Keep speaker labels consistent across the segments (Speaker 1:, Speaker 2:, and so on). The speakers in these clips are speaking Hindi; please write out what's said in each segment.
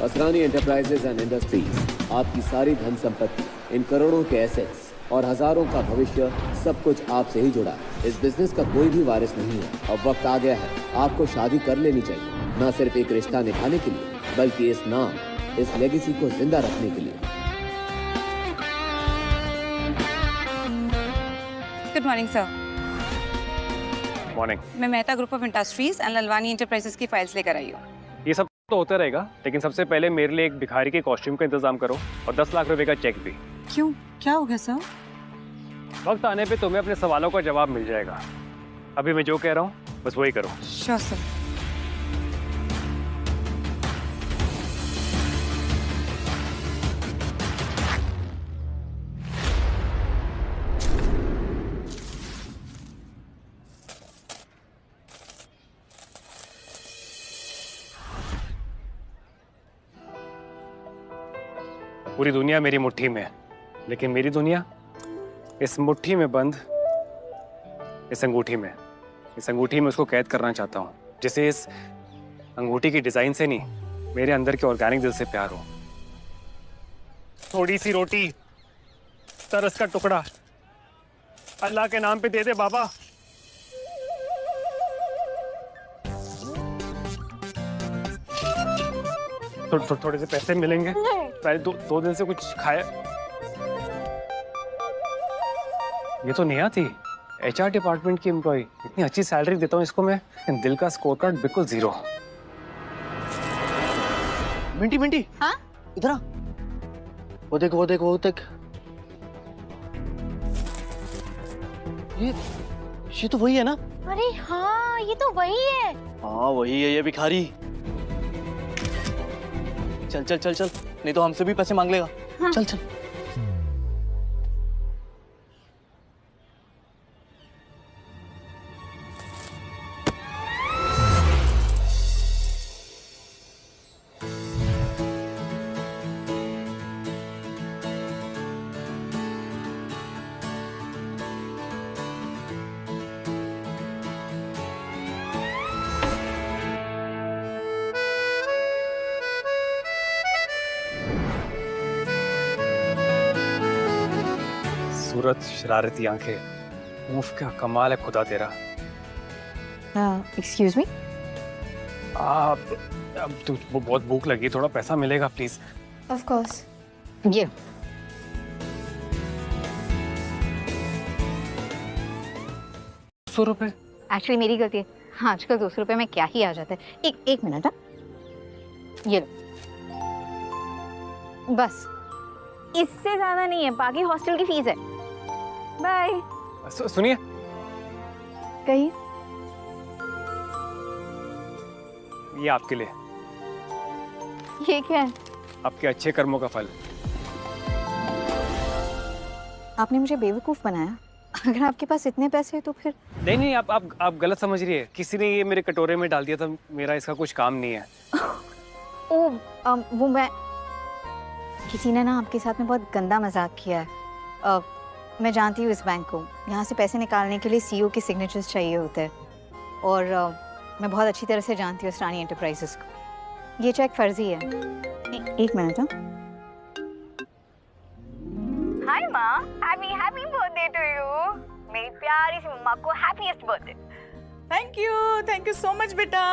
Speaker 1: असरानी एंटरप्राइजेज एंड इंडस्ट्रीज, आपकी सारी धन संपत्ति, इन करोड़ों के एसेट्स और हजारों का भविष्य, सब कुछ आपसे ही जुड़ा है। इस बिजनेस का कोई भी वारिस नहीं है। अब वक्त आ गया है, आपको शादी कर लेनी चाहिए, न सिर्फ एक रिश्ता निभाने के लिए, बल्कि इस नाम, इस लेगेसी को जिंदा रखने के लिए।
Speaker 2: Good morning sir.
Speaker 3: मॉर्निंग।
Speaker 2: मैं Mehta group of industries and Lalwani enterprises की फाइल्स लेकर आई हूँ।
Speaker 3: ये सब तो होता रहेगा, लेकिन सबसे पहले मेरे लिए एक भिखारी के कॉस्ट्यूम का इंतजाम करो और 10 लाख रुपए का चेक भी।
Speaker 2: क्यों, क्या हो गया सर?
Speaker 3: वक्त आने पे तुम्हें अपने सवालों का जवाब मिल जाएगा। अभी मैं जो कह रहा हूँ बस वही करो।
Speaker 2: Sure sir.
Speaker 3: पूरी दुनिया मेरी मुट्ठी में है, लेकिन मेरी दुनिया इस मुट्ठी में बंद, इस अंगूठी में। इस अंगूठी में उसको कैद करना चाहता हूँ जिसे इस अंगूठी की डिजाइन से नहीं, मेरे अंदर के ऑर्गेनिक दिल से प्यार हो। थोड़ी सी रोटी, तरस का टुकड़ा, अल्लाह के नाम पे दे दे बाबा। थोड़े से पैसे मिलेंगे। पहले दो दिन से कुछ खाया। ये तो नेहा थी, HR डिपार्टमेंट की एम्प्लॉय। इतनी अच्छी सैलरी देता हूँ इसको मैं, दिल का स्कोर कार्ड बिल्कुल 0।
Speaker 4: मिंटी मिंटी,
Speaker 5: हाँ?
Speaker 4: इधर आ। वो देख वो देख वो देख, ये तो वही है ना?
Speaker 5: अरे हाँ, ये तो वही है।
Speaker 4: हाँ वही है ये भिखारी। चल चल चल चल, नहीं तो हमसे भी पैसे मांग लेगा।
Speaker 5: हाँ।
Speaker 4: चल चल।
Speaker 3: सूरत, शरारती आंखें, मुफ्त का कमाल है खुदा तेरा।
Speaker 5: Excuse me.
Speaker 3: अब तो बहुत भूख लगी, थोड़ा पैसा मिलेगा प्लीज?
Speaker 5: Of course. ये
Speaker 3: 200 रुपए?
Speaker 5: एक्चुअली मेरी गलती है। हाँ, आजकल 200 रुपए में क्या ही आ जाता है। एक मिनट। हाँ, ये लो। बस, इससे ज्यादा नहीं है, बाकी हॉस्टल की फीस है। बाय।
Speaker 3: सुनिए,
Speaker 5: कहिए।
Speaker 3: ये आपके लिए।
Speaker 5: ये क्या है?
Speaker 3: आपके अच्छे कर्मों का फल।
Speaker 5: आपने मुझे बेवकूफ बनाया। अगर आपके पास इतने पैसे हैं तो फिर।
Speaker 3: नहीं, आप गलत समझ रही है। किसी ने ये मेरे कटोरे में डाल दिया था, मेरा इसका कुछ काम नहीं है।
Speaker 5: वो मैं, किसी ने ना आपके साथ में बहुत गंदा मजाक किया है। मैं जानती हूँ इस बैंक को। यहाँ से पैसे निकालने के लिए CEO के सिग्नेचर्स चाहिए होते हैं, और मैं बहुत अच्छी तरह से जानती हूँ असरानी एंटरप्राइजेस को। ये चेक फर्जी है। एक मिनट। हाय माँ, हैप्पी बर्थडे टू यू। मेरी प्यारी सी मम्मा को happiest birthday.
Speaker 6: Thank you so much बेटा।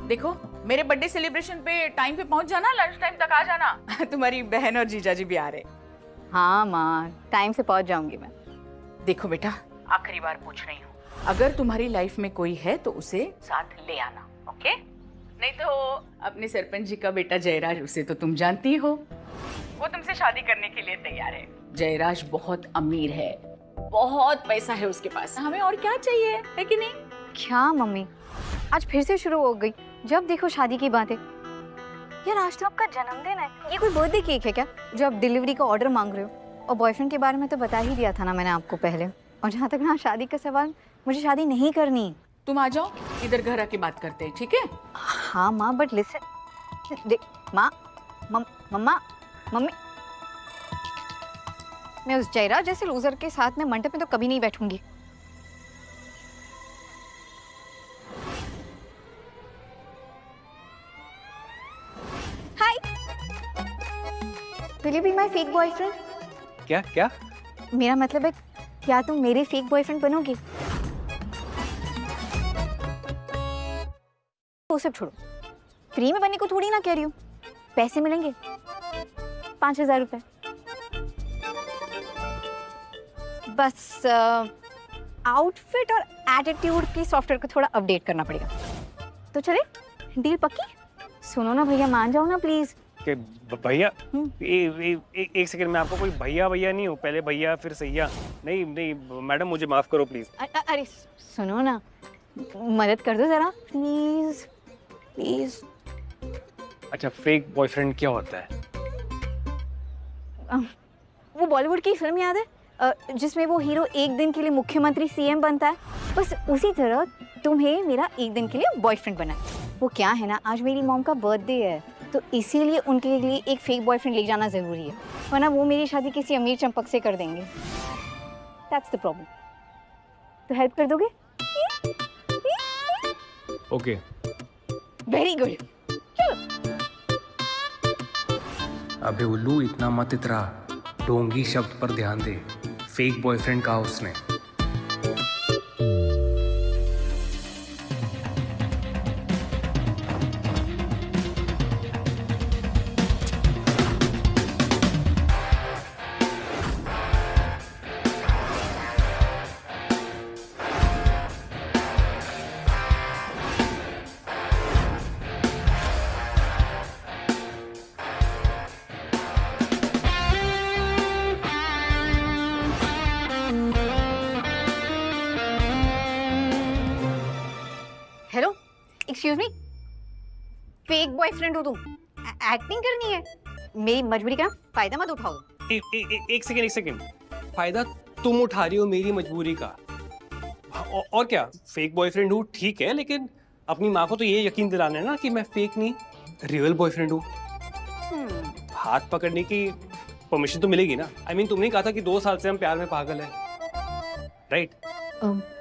Speaker 6: देखो, मेरे बर्थडे सेलिब्रेशन पे टाइम पे पहुंच जाना, लंच टाइम तक आ जाना। तुम्हारी बहन और जीजाजी भी आ रहे।
Speaker 5: हाँ माँ, टाइम से पहुंच जाऊंगी मैं।
Speaker 6: देखो बेटा, आखिरी बार पूछ रही हूँ, अगर तुम्हारी लाइफ में कोई है तो उसे साथ ले आना, ओके? नहीं तो अपने सरपंच जी का बेटा जयराज, उसे तो तुम जानती हो, वो तुमसे शादी करने के लिए तैयार है। जयराज बहुत अमीर है, बहुत पैसा है उसके पास। हमें और क्या चाहिए, है कि नहीं?
Speaker 5: क्या मम्मी, आज फिर से शुरू हो गई। जब देखो शादी की बातें। यार, आज तो आपका जन्मदिन है। ये कोई बर्थडे केक है क्या जो आप डिलीवरी का ऑर्डर मांग रहे हो? और बॉयफ्रेंड के बारे में तो बता ही दिया था ना मैंने आपको पहले। और जहाँ तक ना शादी का सवाल, मुझे शादी नहीं करनी।
Speaker 6: तुम आ जाओ, इधर घर आके बात करते हैं, ठीक है?
Speaker 5: हाँ माँ, बट लिसन, माँ, मम्मा, मम्मी, मैं उस जयराज जैसे लूजर के साथ में मंडप में तो कभी नहीं बैठूंगी। Will you be my fake boyfriend?
Speaker 3: क्या क्या?
Speaker 5: मेरा मतलब है, क्या तुम मेरे फेक बॉयफ्रेंड बनोगे? वो सब छोड़ो, फ्री में बनने को थोड़ी ना कह रही हूँ, पैसे मिलेंगे 5,000 रुपए। बस आउटफिट और एटीट्यूड की सॉफ्टवेयर को थोड़ा अपडेट करना पड़ेगा। तो चले, डील पक्की? सुनो ना भैया, मान जाओ ना प्लीज।
Speaker 3: कि भैया, एक सेकंड, मैं आपको कोई भैया भैया नहीं हूँ, पहले भैया फिर सैया। नहीं नहीं मैडम, मुझे माफ करो प्लीज।
Speaker 5: अरे सुनो ना, मदद कर दो जरा प्लीज प्लीज।
Speaker 3: अच्छा, फेक बॉयफ्रेंड क्या होता है?
Speaker 5: वो बॉलीवुड की फिल्म याद है जिसमें वो हीरो एक दिन के लिए मुख्यमंत्री सीएम बनता है? बस उसी तरह तुम्हें मेरा एक दिन के लिए बॉयफ्रेंड बना है। वो क्या है ना, आज मेरी मॉम का बर्थडे है, तो इसीलिए उनके लिए एक फेक बॉयफ्रेंड ले जाना जरूरी है, वरना वो मेरी शादी किसी अमीर चंपक से कर देंगे। That's the problem. तो हेल्प कर दोगे?
Speaker 3: Okay,
Speaker 5: very good.
Speaker 3: अबे उल्लू, इतना मत इतरा, ढोंगी शब्द पर ध्यान दे। फेक बॉयफ्रेंड कहा उसने।
Speaker 5: Hello, excuse me, fake boyfriend हो तुम? एक्टिंग करनी है? मेरी मजबूरी का फायदा मत उठाओ।
Speaker 3: एक सेकंड, फायदा तुम उठा रही हो मेरी मजबूरी का। और क्या, फेक बॉयफ्रेंड हूँ ठीक है, लेकिन अपनी माँ को तो ये यकीन दिलाना है ना कि मैं फेक नहीं, रियल बॉयफ्रेंड हूँ। हाथ पकड़ने की परमिशन तो मिलेगी ना? I mean, तुमने ही कहा था कि 2 साल से हम प्यार में पागल हैं, राइट?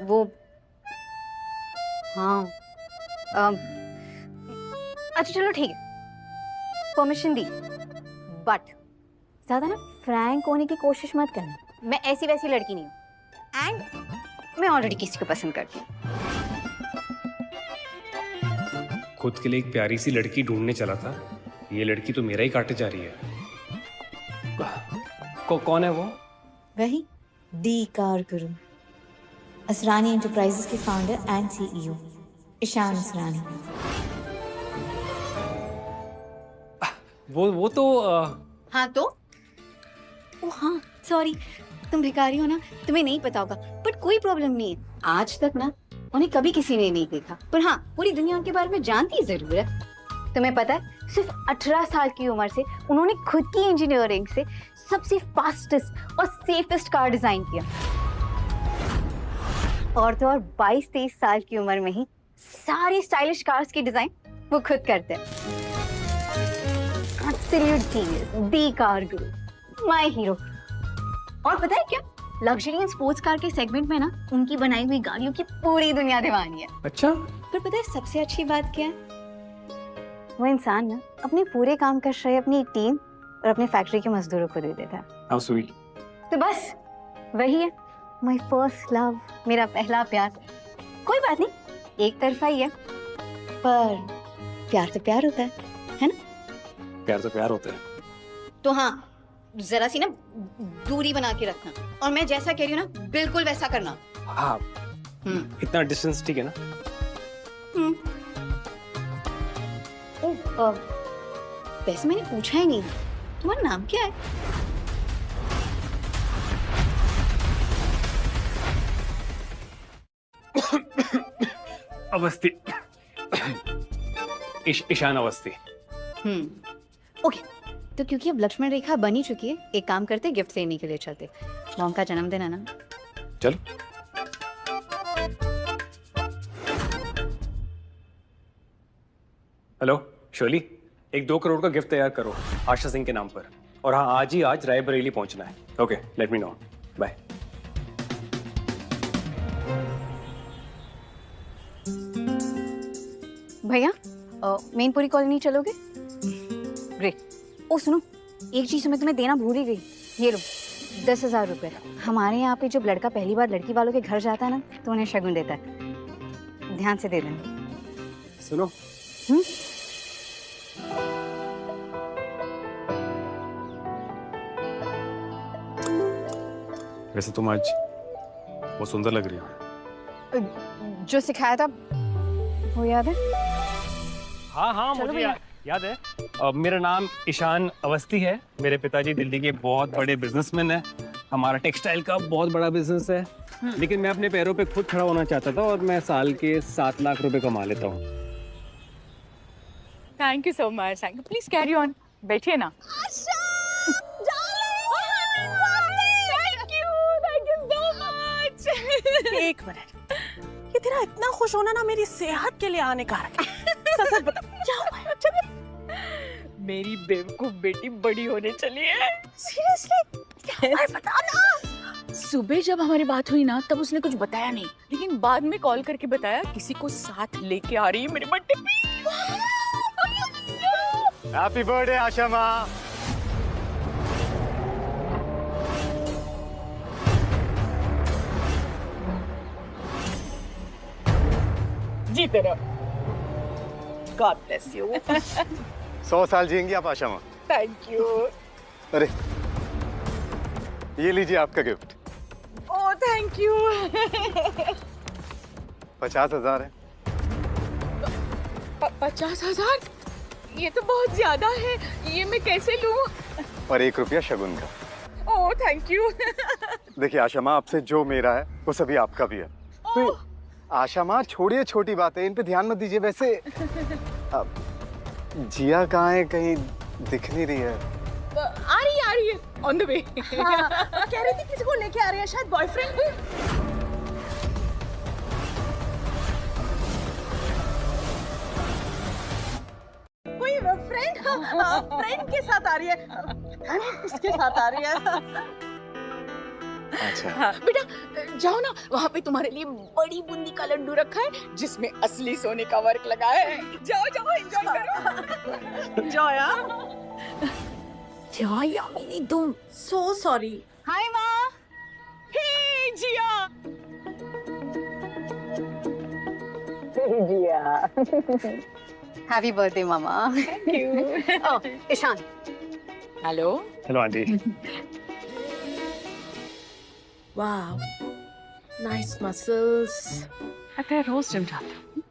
Speaker 5: वो हाँ, अच्छा चलो ठीक है, परमिशन दी, बट ज्यादा ना फ्रैंक होने की कोशिश मत करना। मैं ऐसी वैसी लड़की नहीं हूँ, एंड मैं ऑलरेडी किसी को पसंद करती हूँ।
Speaker 3: खुद के लिए एक प्यारी सी लड़की ढूंढने चला था, ये लड़की तो मेरा ही काटे जा रही है। कौन है वो?
Speaker 7: वही the car guru, Asrani enterprises के founder and CEO Ishaan Asrani.
Speaker 3: वो तो
Speaker 5: हाँ तो? ओ हाँ, सॉरी, तुम भिखारी हो ना, तुम्हें नहीं पता होगा, बट कोई प्रॉब्लम नहीं है। आज तक ना उन्हें कभी किसी ने नहीं देखा, पर हाँ पूरी दुनिया उनके बारे में जानती जरूर है। तुम्हें पता है, सिर्फ 18 साल की उम्र से उन्होंने खुद की इंजीनियरिंग से सबसे फास्टेस्ट और सेफेस्ट कार डिजाइन किया, और तो और 22-23 साल की उम्र में ही सारी स्टाइलिश कार्स की डिजाइन वो खुद करते हैं। Absolute genius, the car Guru, my hero. और पता है क्या, लग्जरी एंड स्पोर्ट्स कार के सेगमेंट में ना उनकी बनाई हुई गाड़ियों की पूरी दुनिया दीवानी है।
Speaker 3: अच्छा,
Speaker 5: पर पता है सबसे अच्छी बात क्या है? वो इंसान ना अपने पूरे काम का श्रेय अपनी टीम और अपने फैक्ट्री के मजदूरों को दे देता है।
Speaker 3: How sweet.
Speaker 5: तो बस वही है माय फर्स्ट लव, मेरा पहला प्यार। कोई बात नहीं, एक तरफा ही है, पर प्यार तो प्यार होता है ना?
Speaker 3: प्यार तो प्यार होता है।
Speaker 5: तो हाँ, जरा सी ना दूरी बना के रखना, और मैं जैसा कह रही हूँ ना बिल्कुल वैसा करना।
Speaker 3: हाँ, इतना डिस्टेंस ठीक है ना?
Speaker 5: वैसे मैंने पूछा ही नहीं, तुम्हारा नाम क्या है?
Speaker 3: अवस्थी। ईशान अवस्थी।
Speaker 5: ओके, तो क्योंकि अब लक्ष्मण रेखा बन ही चुकी है, एक काम करते, गिफ्ट लेने के लिए चलते। मॉम का जन्मदिन है ना?
Speaker 3: चलो। हेलो शोली, एक 2 करोड़ का गिफ्ट तैयार करो आशा सिंह के नाम पर, और हाँ आज ही आज रायबरेली पहुंचना है। Okay, let me know, bye.
Speaker 5: भैया, मेनपुरी कॉलोनी चलोगे? ग्रेट। ओ सुनो, एक चीज़ मैं तुम्हें देना भूल ही गई। ये लो 10,000 रुपये। हमारे यहाँ पे जब लड़का पहली बार लड़की वालों के घर जाता है ना तो उन्हें शगुन देता है, ध्यान से दे देना।
Speaker 3: सुनो, वैसे तुम आज बहुत सुंदर लग रही हो।
Speaker 5: जो सिखाया था वो याद है?
Speaker 3: हाँ हाँ, मुझे याद है। मेरा नाम ईशान अवस्थी है। मेरे पिताजी दिल्ली के बहुत बड़े बिजनेसमैन हैं। हमारा टेक्सटाइल का बहुत बड़ा बिजनेस है, लेकिन मैं अपने पैरों पे खुद खड़ा होना चाहता था और मैं साल के 7 लाख रुपए कमा लेता हूँ।
Speaker 6: Thank you so much, thank you. Please carry on, बैठिए ना।
Speaker 8: एक मिनट, ये तेरा इतना खुश होना ना मेरी सेहत के लिए हानिकारक है। सच बता, क्या हुआ है? चल।
Speaker 6: मेरी बेवकूफ बेटी बड़ी होने चली है।
Speaker 8: सीरियसली? क्या हुआ है बता ना।
Speaker 6: सुबह जब हमारी बात हुई ना तब उसने कुछ बताया नहीं, लेकिन बाद में कॉल करके बताया किसी को साथ लेके आ रही है मेरे बर्थडे पे।
Speaker 3: हैप्पी बर्थडे आशा माँ।
Speaker 6: जी तेरा। God bless you.
Speaker 9: 100 साल जिएंगी आप आशा माँ।
Speaker 6: Thank you.
Speaker 9: अरे ये लीजिए आपका गिफ्ट।
Speaker 6: Oh thank you.
Speaker 9: 50,000 है।
Speaker 6: 50,000? ये तो बहुत ज्यादा है, ये मैं कैसे लूं?
Speaker 9: और 1 रुपया शगुन का।
Speaker 6: Oh thank you.
Speaker 9: देखिए आशा माँ, आपसे जो मेरा है वो सभी आपका भी है। तो आशा माँ छोड़िए छोटी बातें, इन पे ध्यान मत दीजिए। वैसे जिया कहाँ है? कहीं दिख नहीं रही है।
Speaker 6: आ रही है ऑन द वे।
Speaker 8: कह रही थी किसी को लेके आ रही है, शायद बॉयफ्रेंड। कोई फ्रेंड के साथ आ रही है। किसके साथ आ रही है?
Speaker 9: अच्छा
Speaker 6: हाँ, बेटा जाओ ना, वहाँ पे तुम्हारे लिए बड़ी बूंदी का लड्डू रखा है जिसमें असली सोने का वर्क लगा है। जाओ जाओ एंजॉय करो।
Speaker 8: जया,
Speaker 5: जया मेरी तुम।
Speaker 8: सो सॉरी।
Speaker 6: हाय माँ। हे जिया।
Speaker 5: हैप्पी बर्थडे मामा।
Speaker 6: Thank you.
Speaker 5: Ishaan.
Speaker 6: Hello.
Speaker 3: Hello aunty.
Speaker 8: Wow, nice muscles.
Speaker 6: मैं रोज जिम जाती हूँ।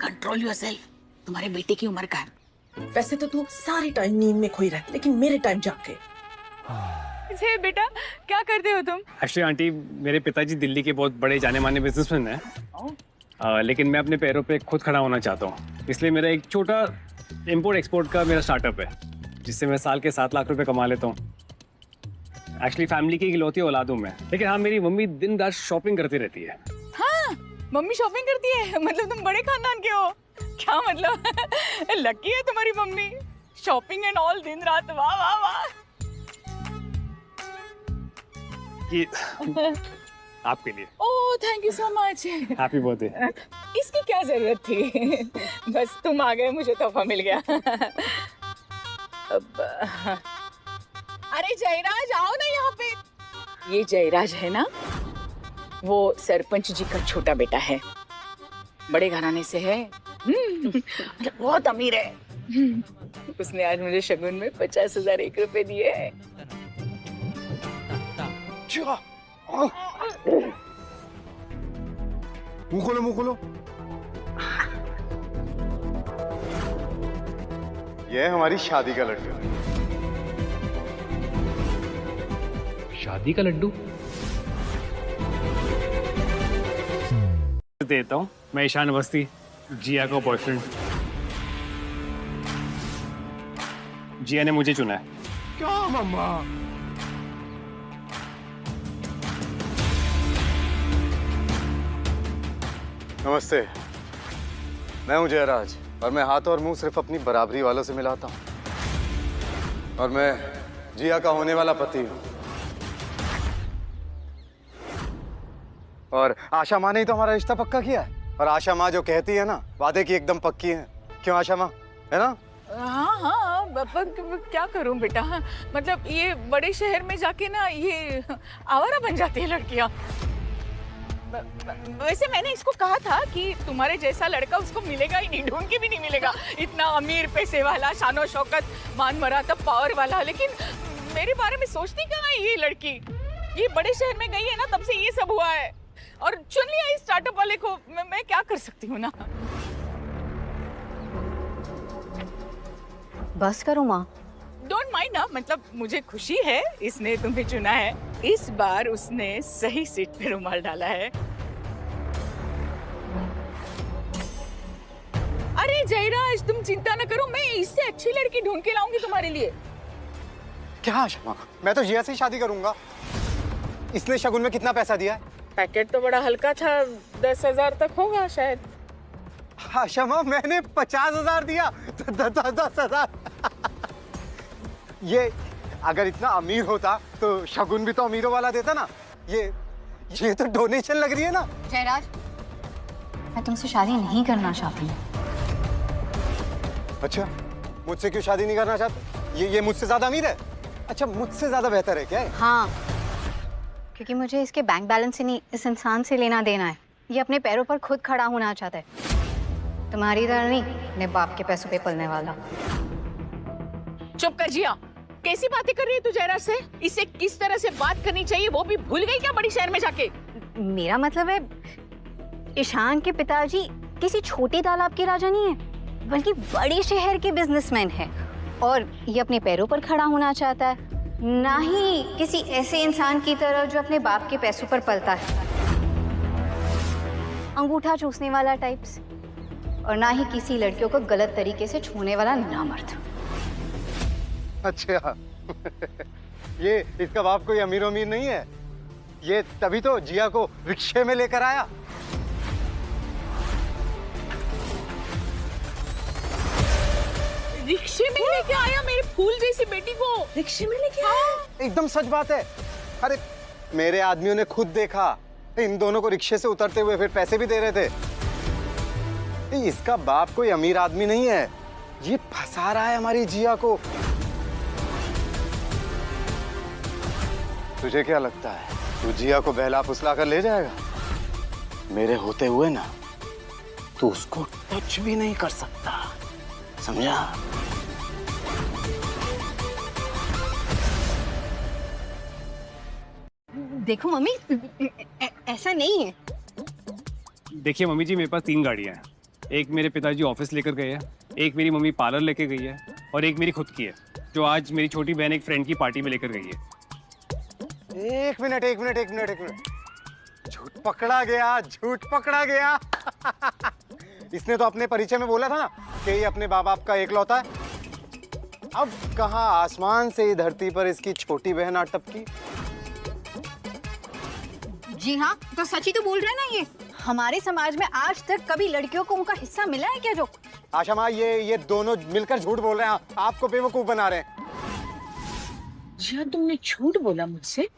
Speaker 6: कंट्रोल योरसेल्फ, तुम्हारे बेटे की उम्र का है।
Speaker 8: वैसे तो तू सारी टाइम नींद में खोई रह, लेकिन मेरे टाइम जाग के।
Speaker 6: से बेटा क्या करते हो तुम?
Speaker 3: एक्चुअली आंटी, मेरे पिताजी दिल्ली के बहुत बड़े जाने माने बिजनेसमैन हैं, लेकिन मैं अपने पैरों पे खुद खड़ा होना चाहता हूँ। इसलिए मेरा एक छोटा इम्पोर्ट एक्सपोर्ट का मेरा स्टार्टअप है, जिससे मैं साल के 7 लाख रुपए कमा लेता हूँ। एक्चुअली फैमिली की इकलौती औलाद हूँ मैं, लेकिन हाँ मेरी मम्मी दिन रात शॉपिंग करती रहती है।
Speaker 6: हाँ, मम्मी शॉपिंग करती है? मतलब तुम बड़े खानदान के हो क्या? मतलब लकी है तुम्हारी मम्मी, शॉपिंग एंड ऑल दिन रात। वाह वाह वाह।
Speaker 3: ये आपके लिए।
Speaker 6: Oh thank you so much.
Speaker 3: Happy birthday.
Speaker 6: इसकी क्या जरूरत थी? बस तुम आ गए, मुझे तोहफा मिल गया। अब अरे जयराज आओ ना यहाँ पे। ये जयराज है ना, वो सरपंच जी का छोटा बेटा है, बड़े घराने से है, बहुत अमीर है। उसने आज मुझे शगुन में 50,000 1 रुपए दिए हैं।
Speaker 9: मुंह खोलो, मुंह खोलो। ये है हमारी शादी का लड्डू।
Speaker 3: शादी का लड्डू देता हूँ मैं। ईशान अवस्थी, जिया का बॉयफ्रेंड। जिया ने मुझे चुना है।
Speaker 9: क्या मम्मा? नमस्ते, मैं हूं जयराज और मैं हाथ और मुंह सिर्फ अपनी बराबरी वालों से मिलाता हूं। और मैं जिया का होने वाला पति हूं। और आशा माँ ने ही तो हमारा रिश्ता पक्का किया है। और आशा माँ जो कहती है ना, वादे की एकदम पक्की है। क्यों आशा माँ, है ना?
Speaker 6: हाँ हाँ, क्या करूं बेटा, मतलब ये बड़े शहर में जाके ना ये आवारा बन जाती है लड़कियां। वैसे मैंने इसको कहा था कि तुम्हारे जैसा लड़का उसको मिलेगा ही नहीं, ढूंढ के भी नहीं मिलेगा, इतना अमीर, पैसे वाला, शानो शौकत, मान मरातब, पावर वाला। लेकिन मेरे बारे में सोचती कहाँ है ये लड़की। ये बड़े शहर में गई है ना, तब से ये सब हुआ है, और चुन लिया इस स्टार्टअप वाले को। मैं क्या कर सकती हूँ ना।
Speaker 5: बस करो माँ।
Speaker 6: डोंट माइंड ना, मतलब मुझे खुशी है इसने तुम्हें चुना है। इस बार उसने सही सीट पे रुमाल डाला है। अरे जयराज, तुम चिंता न करो, मैं इससे अच्छी लड़की ढूंढ के लाऊंगी तुम्हारे लिए।
Speaker 9: क्या आशा माँ, मैं तो जिया से ही शादी करूंगा। इसने शगुन में कितना पैसा दिया है?
Speaker 6: पैकेट तो बड़ा हल्का था, 10,000 तक होगा शायद।
Speaker 9: आशा माँ, मैंने 50,000 दिया। 10,000। ये अगर इतना अमीर होता तो शगुन भी तो अमीरों वाला देता ना। ये तो डोनेशन लग रही है ना।
Speaker 5: जयराज, मैं तुमसे शादी नहीं करना चाहती हूँ।
Speaker 9: अच्छा, मुझसे क्यों शादी नहीं करना चाहते? ये मुझसे ज्यादा अमीर है? अच्छा, मुझसे ज्यादा बेहतर है क्या?
Speaker 5: हाँ, क्योंकि मुझे इसके बैंक बैलेंस से नहीं, इस इंसान से लेना देना है। ये अपने पैरों पर खुद खड़ा होना चाहता है, तुम्हारी तरह नहीं अपने बाप के पैसों पे पलने वाला।
Speaker 6: चुप कर जिया, कैसी बातें कर रही है तू जयराज से? इसे किस तरह से बात करनी चाहिए वो भी भूल गई क्या बड़ी शहर में जाके?
Speaker 5: मेरा मतलब है, ईशान के पिताजी किसी छोटे तालाब के राजा नहीं है, बल्कि बड़े शहर के बिजनेसमैन है, और ये अपने पैरों पर खड़ा होना चाहता है, ना ही किसी ऐसे इंसान की तरह जो अपने बाप के पैसों पर पलता है, अंगूठा चूसने वाला टाइप्स, और ना ही किसी लड़कियों को गलत तरीके से छूने वाला नामर्द।
Speaker 9: अच्छा ये इसका बाप कोई अमीर अमीर नहीं है। ये तभी तो जिया को रिक्शे में लेकर आया।
Speaker 6: रिक्शे में लेके आया मेरे फूल जैसी बेटी को? रिक्शे में लेके आया?
Speaker 9: एकदम सच बात है। अरे मेरे आदमियों ने खुद देखा, इन दोनों को रिक्शे से उतरते हुए, फिर पैसे भी दे रहे थे। इसका बाप कोई अमीर आदमी नहीं है, ये फंसा रहा है हमारी जिया को। तुझे क्या लगता है तू जिया को बहला फुसला कर ले जाएगा? मेरे होते हुए ना तू उसको टच भी नहीं कर सकता, समझा?
Speaker 5: देखो मम्मी, ऐसा नहीं है।
Speaker 3: देखिए मम्मी जी, मेरे पास 3 गाड़ियाँ हैं। एक मेरे पिताजी ऑफिस लेकर गए हैं, एक मेरी मम्मी पार्लर लेके गई है, और एक मेरी खुद की है, जो आज मेरी छोटी बहन एक फ्रेंड की पार्टी में लेकर गई है।
Speaker 9: एक मिनट। झूठ पकड़ा गया। इसने तो अपने परिचय में बोला था ना कि ये अपने माँ बाप का एकलौता है। अब कहाँ आसमान से धरती पर इसकी छोटी बहन आ टपकी।
Speaker 5: जी हाँ, तो सच ही तो बोल रहे हैं ना। ये हमारे समाज में आज तक कभी लड़कियों को उनका हिस्सा मिला है क्या? जो
Speaker 9: आशा माँ, ये दोनों मिलकर झूठ बोल रहे हैं, आपको बेवकूफ बना रहे हैं।
Speaker 6: जिया, तुमने झूठ बोला मुझसे?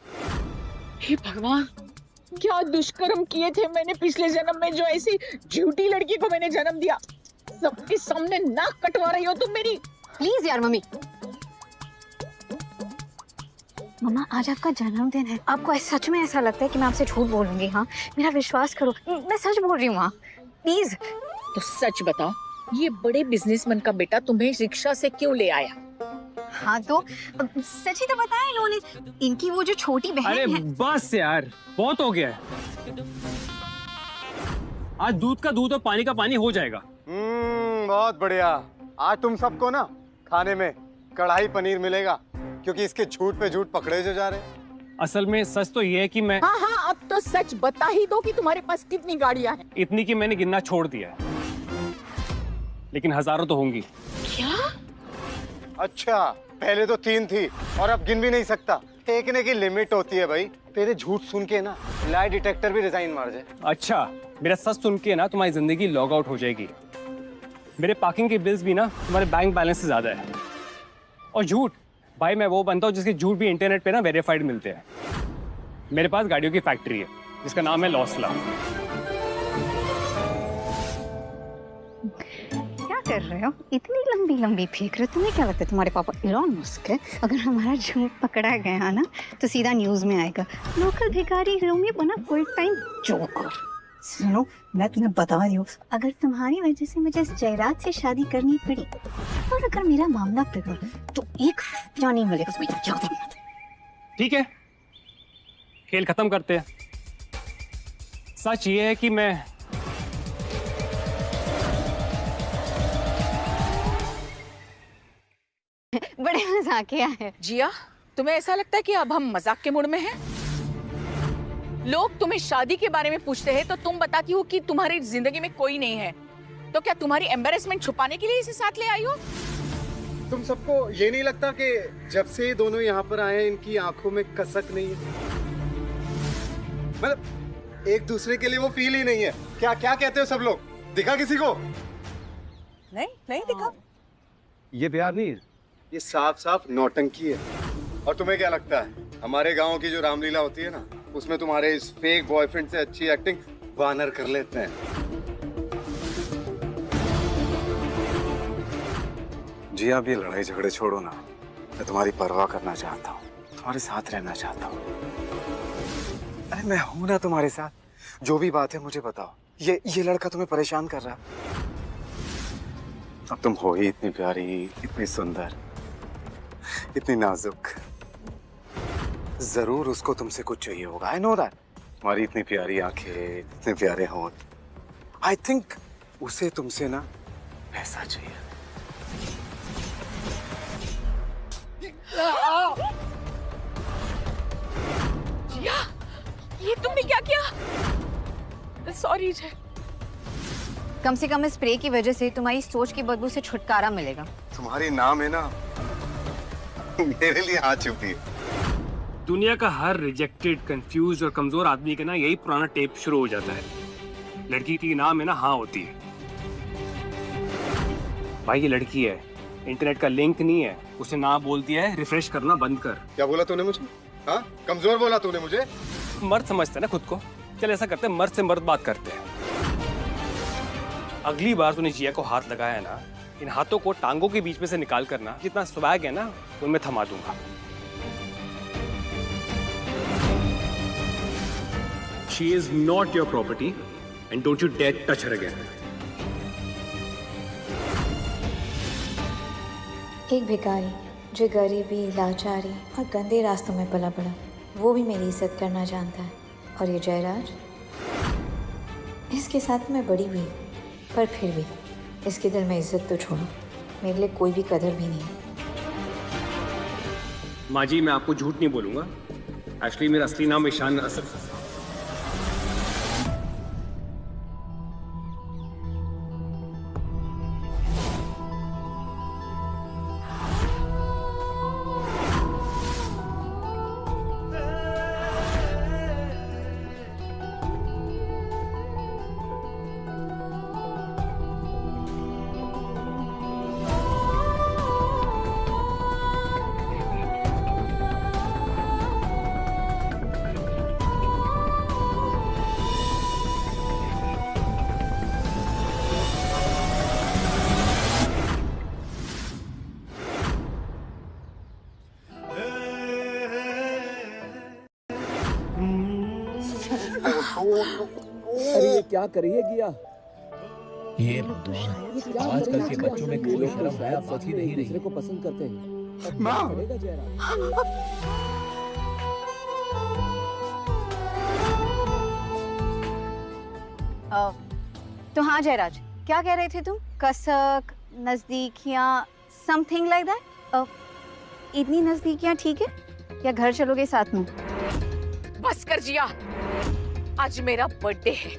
Speaker 6: हे भगवान, क्या दुष्कर्म किए थे मैंने पिछले जन्म में, जो ऐसी झूठी लड़की को मैंने जन्म दिया। सबके सामने नाक कटवा रही हो तुम मेरी।
Speaker 5: प्लीज यार मम्मी। मम्मा, आज आपका जन्मदिन है, आपको सच में ऐसा लगता है कि मैं आपसे झूठ बोलूंगी? हाँ, मेरा विश्वास करो, मैं सच बोल रही हूँ। हाँ प्लीज।
Speaker 6: तो सच बताओ, ये बड़े बिजनेसमैन का बेटा तुम्हें रिक्शा से क्यों ले आया?
Speaker 5: हाँ तो सच ही तो बताया इन्होंने। इनकी वो जो छोटी बहन
Speaker 3: अरे
Speaker 5: है।
Speaker 3: बस यार, बहुत हो गया है। आज दूध का दूध और पानी का पानी हो जाएगा।
Speaker 9: बहुत बढ़िया। आज तुम सबको ना खाने में कढ़ाई पनीर मिलेगा, क्योंकि इसके झूठ पे झूठ पकड़े जो जा रहे हैं।
Speaker 3: असल में सच तो ये है कि मैं
Speaker 6: हाँ, अब तो सच बता ही दो कि तुम्हारे पास कितनी गाड़ियां हैं।
Speaker 3: इतनी कि मैंने गिनना छोड़ दिया है, लेकिन हजारों तो होंगी।
Speaker 6: क्या?
Speaker 9: अच्छा, पहले तो 3 थी और अब गिन भी नहीं सकता। फेंकने की लिमिट होती है भाई। तेरे झूठ सुन के ना लाई डिटेक्टर भी रिजाइन मार जाए।
Speaker 3: अच्छा, मेरा सच सुन के ना तुम्हारी जिंदगी लॉग आउट हो जाएगी। मेरे पार्किंग के बिल्स भी ना तुम्हारे बैंक बैलेंस से ज्यादा है। और झूठ भाई, मैं वो बनता हूँ जिसके झूठ भी इंटरनेट पे ना वेरीफाइड मिलते हैं। मेरे पास गाड़ियों की फैक्ट्री है जिसका नाम है लॉसला।
Speaker 5: क्या कर कर रहे हो? इतनी लंबी लंबी फेंक रहे हो? तुम्हें क्या लगता है तुम्हारे पापा इलॉन मस्क है? अगर हमारा झूठ पकड़ा गया ना तो सीधा न्यूज में आएगा, लोकल भिखारी रोमी बना फुल टाइम जोकर। सुनो, मैं तुम्हें बता रही हूँ, अगर तुम्हारी वजह से मुझे इस जयराज से शादी करनी पड़ी और अगर मेरा मामला बिगड़ा तो एक रुपया नहीं मिलेगा तुम्हें, याद रखना।
Speaker 3: ठीक है, खेल खत्म करते हैं। सच ये है कि मैं
Speaker 5: बड़े मजाकिया है।
Speaker 6: जिया, तुम्हें ऐसा लगता है कि अब हम मजाक के मूड में हैं? लोग तुम्हें शादी के बारे में पूछते हैं तो तुम बताती हो कि तुम्हारी जिंदगी में कोई नहीं है। तो क्या तुम्हारी एम्बैरेसमेंट छुपाने के लिए इसे साथ ले आई हो?
Speaker 9: तुम सबको ये नहीं लगता कि जब से ये दोनों यहाँ पर आए हैं इनकी आंखों में कसक नहीं है? मतलब एक दूसरे के लिए वो फील ही नहीं है। क्या क्या कहते हो सब लोग? दिखा किसी को?
Speaker 8: नहीं नहीं दिखा।
Speaker 9: ये प्यार नहीं है, ये साफ साफ नौटंकी है। और तुम्हें क्या लगता है हमारे गांव की जो रामलीला होती है ना, उसमें तुम्हारे इस फेक बॉयफ्रेंड से अच्छी एक्टिंग वानर कर लेते हैं।
Speaker 10: जी आप ये लड़ाई झगड़े छोड़ो ना, मैं तुम्हारी परवाह करना चाहता हूँ, तुम्हारे साथ रहना चाहता हूँ। अरे मैं हूं ना तुम्हारे साथ, जो भी बात है मुझे बताओ। ये लड़का तुम्हें परेशान कर रहा है? अब तुम हो ही इतनी प्यारी, इतनी सुंदर, इतनी नाजुक, जरूर उसको तुमसे कुछ चाहिए होगा। I know that. तुम्हारी इतनी प्यारी आंखें, इतने प्यारे होंठ, आई थिंक उसे तुमसे ना पैसा चाहिए।
Speaker 6: जिया, ये तुमने क्या किया? सॉरी जय।
Speaker 5: कम से कम इस स्प्रे की वजह से तुम्हारी सोच की बदबू से छुटकारा मिलेगा।
Speaker 10: तुम्हारी नाम है ना मेरे लिए हाथ छुपी है।
Speaker 3: दुनिया का हर रिजेक्टेड, कंफ्यूज और कमजोर आदमी का ना यही पुराना टेप शुरू हो जाता है। लड़की की नाम है ना हाँ होती है। भाई ये लड़की है, इंटरनेट का लिंक नहीं है, उसे ना बोल दिया है रिफ्रेश करना बंद कर।
Speaker 9: क्या बोला तूने मुझे? हाँ, कमजोर बोला तूने मुझे?
Speaker 3: मर्द समझते ना खुद को। चल ऐसा करते हैं, मर्द से मर्द बात करते हैं। अगली बार तूने जिया को हाथ लगाया ना, इन हाथों को टांगों के बीच में से निकाल करना, जितना स्वैग है ना उनमें थमा दूंगा। She is not your property and don't you dare touch her again.
Speaker 7: एक भिखारी जो गरीबी, लाचारी और गंदे रास्तों में पला बड़ा, वो भी मेरी इज्जत करना जानता है। और ये जयराज, इसके साथ मैं बड़ी हुई, पर फिर भी इसके दिल में इज्जत तो छोड़ो, मेरे लिए कोई भी कदर भी नहीं है।
Speaker 3: माँ जी, मैं आपको झूठ नहीं बोलूंगा। एक्चुअली मेरा असली नाम ईशान असद।
Speaker 1: अरे ये क्या कर रही है गिया?
Speaker 11: ये भगवान, आजकल के बच्चों में कोई शर्म है,
Speaker 1: सच ही नहीं, दूसरे को पसंद करते हैं।
Speaker 5: तो हाँ जयराज, क्या कह रहे थे तुम? कसक, नजदीकियाँ, समथिंग लाइक दैट। इतनी नजदीकियाँ ठीक है या घर चलोगे साथ में?
Speaker 6: बस कर जिया, आज मेरा बर्थडे है,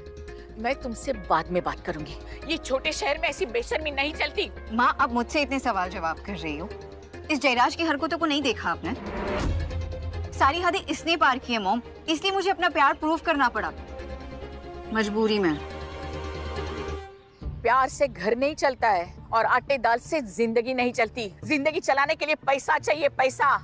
Speaker 6: मैं तुमसे बाद में बात करूंगी। ये छोटे शहर में ऐसी बेशर्मी नहीं चलती।
Speaker 5: माँ, अब मुझसे इतने सवाल जवाब कर रही हो। इस जयराज की हरकतों को नहीं देखा आपने? सारी हदें इसने पार की है मॉम, इसलिए मुझे अपना प्यार प्रूव करना पड़ा, मजबूरी में।
Speaker 6: प्यार से घर नहीं चलता है और आटे दाल से जिंदगी नहीं चलती। जिंदगी चलाने के लिए पैसा चाहिए, पैसा।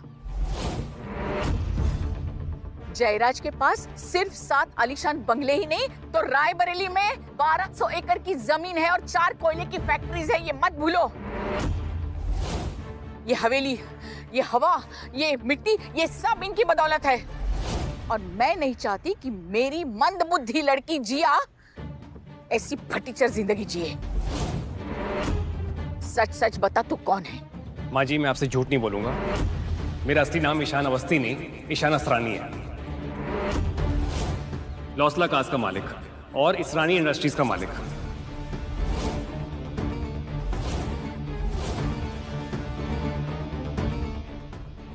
Speaker 6: जयराज के पास सिर्फ 7 आलीशान बंगले ही नहीं तो रायबरेली में 1200 एकड़ की जमीन है और 4 कोयले की फैक्ट्रीज है, ये मत भूलो। ये हवेली, ये हवा, ये मिट्टी, ये सब इनकी बदौलत है। और मैं नहीं चाहती कि मेरी मंदबुद्धि लड़की जिया ऐसी फटीचर जिंदगी जिए। सच सच बता तू कौन है?
Speaker 3: माँ जी, मैं आपसे झूठ नहीं बोलूंगा। मेरा असली नाम ईशान अवस्थी नहीं, ईशान असरानी है। लौसला कास का मालिक और इसरानी इंडस्ट्रीज का मालिक।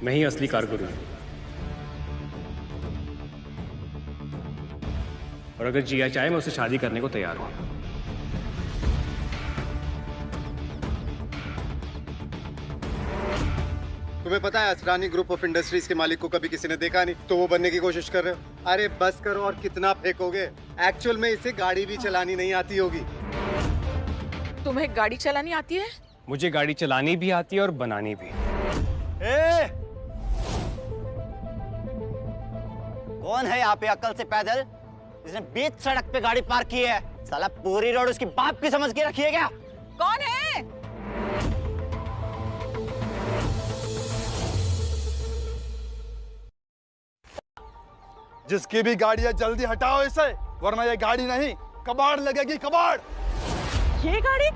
Speaker 3: मैं ही असली कारकुन हूं। और अगर जिया चाहे मैं उससे शादी करने को तैयार हूं।
Speaker 9: तुम्हें पता है असरानी ग्रुप ऑफ इंडस्ट्रीज के मालिक को कभी किसी ने देखा नहीं, तो वो बनने की कोशिश कर रहे हो। अरे बस करो, और कितना फेंकोगे? एक्चुअल में इसे गाड़ी भी चलानी नहीं आती होगी।
Speaker 6: तुम्हें गाड़ी चलानी आती है?
Speaker 3: मुझे गाड़ी चलानी भी आती है और बनानी भी।
Speaker 12: कौन है यहाँ पे अक्ल से पैदल जिसने बीच सड़क पे गाड़ी पार्क की है? साला पूरी रोड उसकी बाप की समझ के रखी है क्या?
Speaker 6: कौन है?
Speaker 13: जिसकी भी गाड़ी है जल्दी हटाओ इसे, वरना ये गाड़ी नहीं कबाड़ लगेगी, कबाड़।
Speaker 8: ये गाड़ी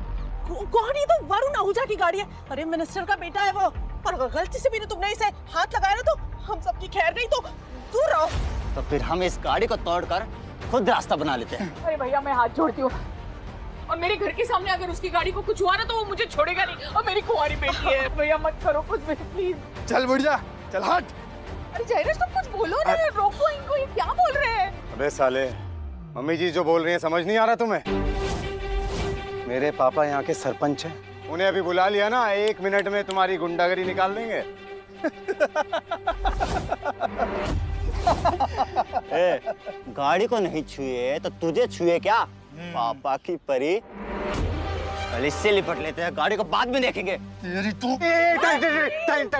Speaker 8: गाड़ी तो वरुण आहूजा की गाड़ी है। अरे मिनिस्टर का बेटा है वो, पर गलती से भी तुमने इसे हाथ लगाया ना तो हम सबकी खैर नहीं, तो दूर रहो।
Speaker 12: तो फिर हम इस गाड़ी को तोड़कर खुद रास्ता बना लेते हैं।
Speaker 6: अरे भैया मैं हाथ जोड़ती हूँ, और मेरे घर के सामने अगर उसकी गाड़ी को कुछ हुआ ना तो वो मुझे छोड़ेगा नहीं, और मेरी कुंवारी बेटी है। भैया मत करो कुछ भी प्लीज।
Speaker 13: चल बुढ़िया चल हट।
Speaker 6: अरे जयराज तुम कुछ बोलो ना, रोको इनको, ये क्या बोल रहे हैं?
Speaker 9: अबे साले, मम्मी जी जो बोल रही हैं समझ नहीं आ रहा तुम्हें? मेरे पापा यहाँ के सरपंच हैं, उन्हें अभी बुला लिया ना, 1 मिनट में तुम्हारी गुंडागरी निकाल देंगे।
Speaker 12: गाड़ी को नहीं छुए तो तुझे छुए क्या? पापा की परी। कल इससे लिपट लेते हैं, गाड़ी को बाद में देखेंगे।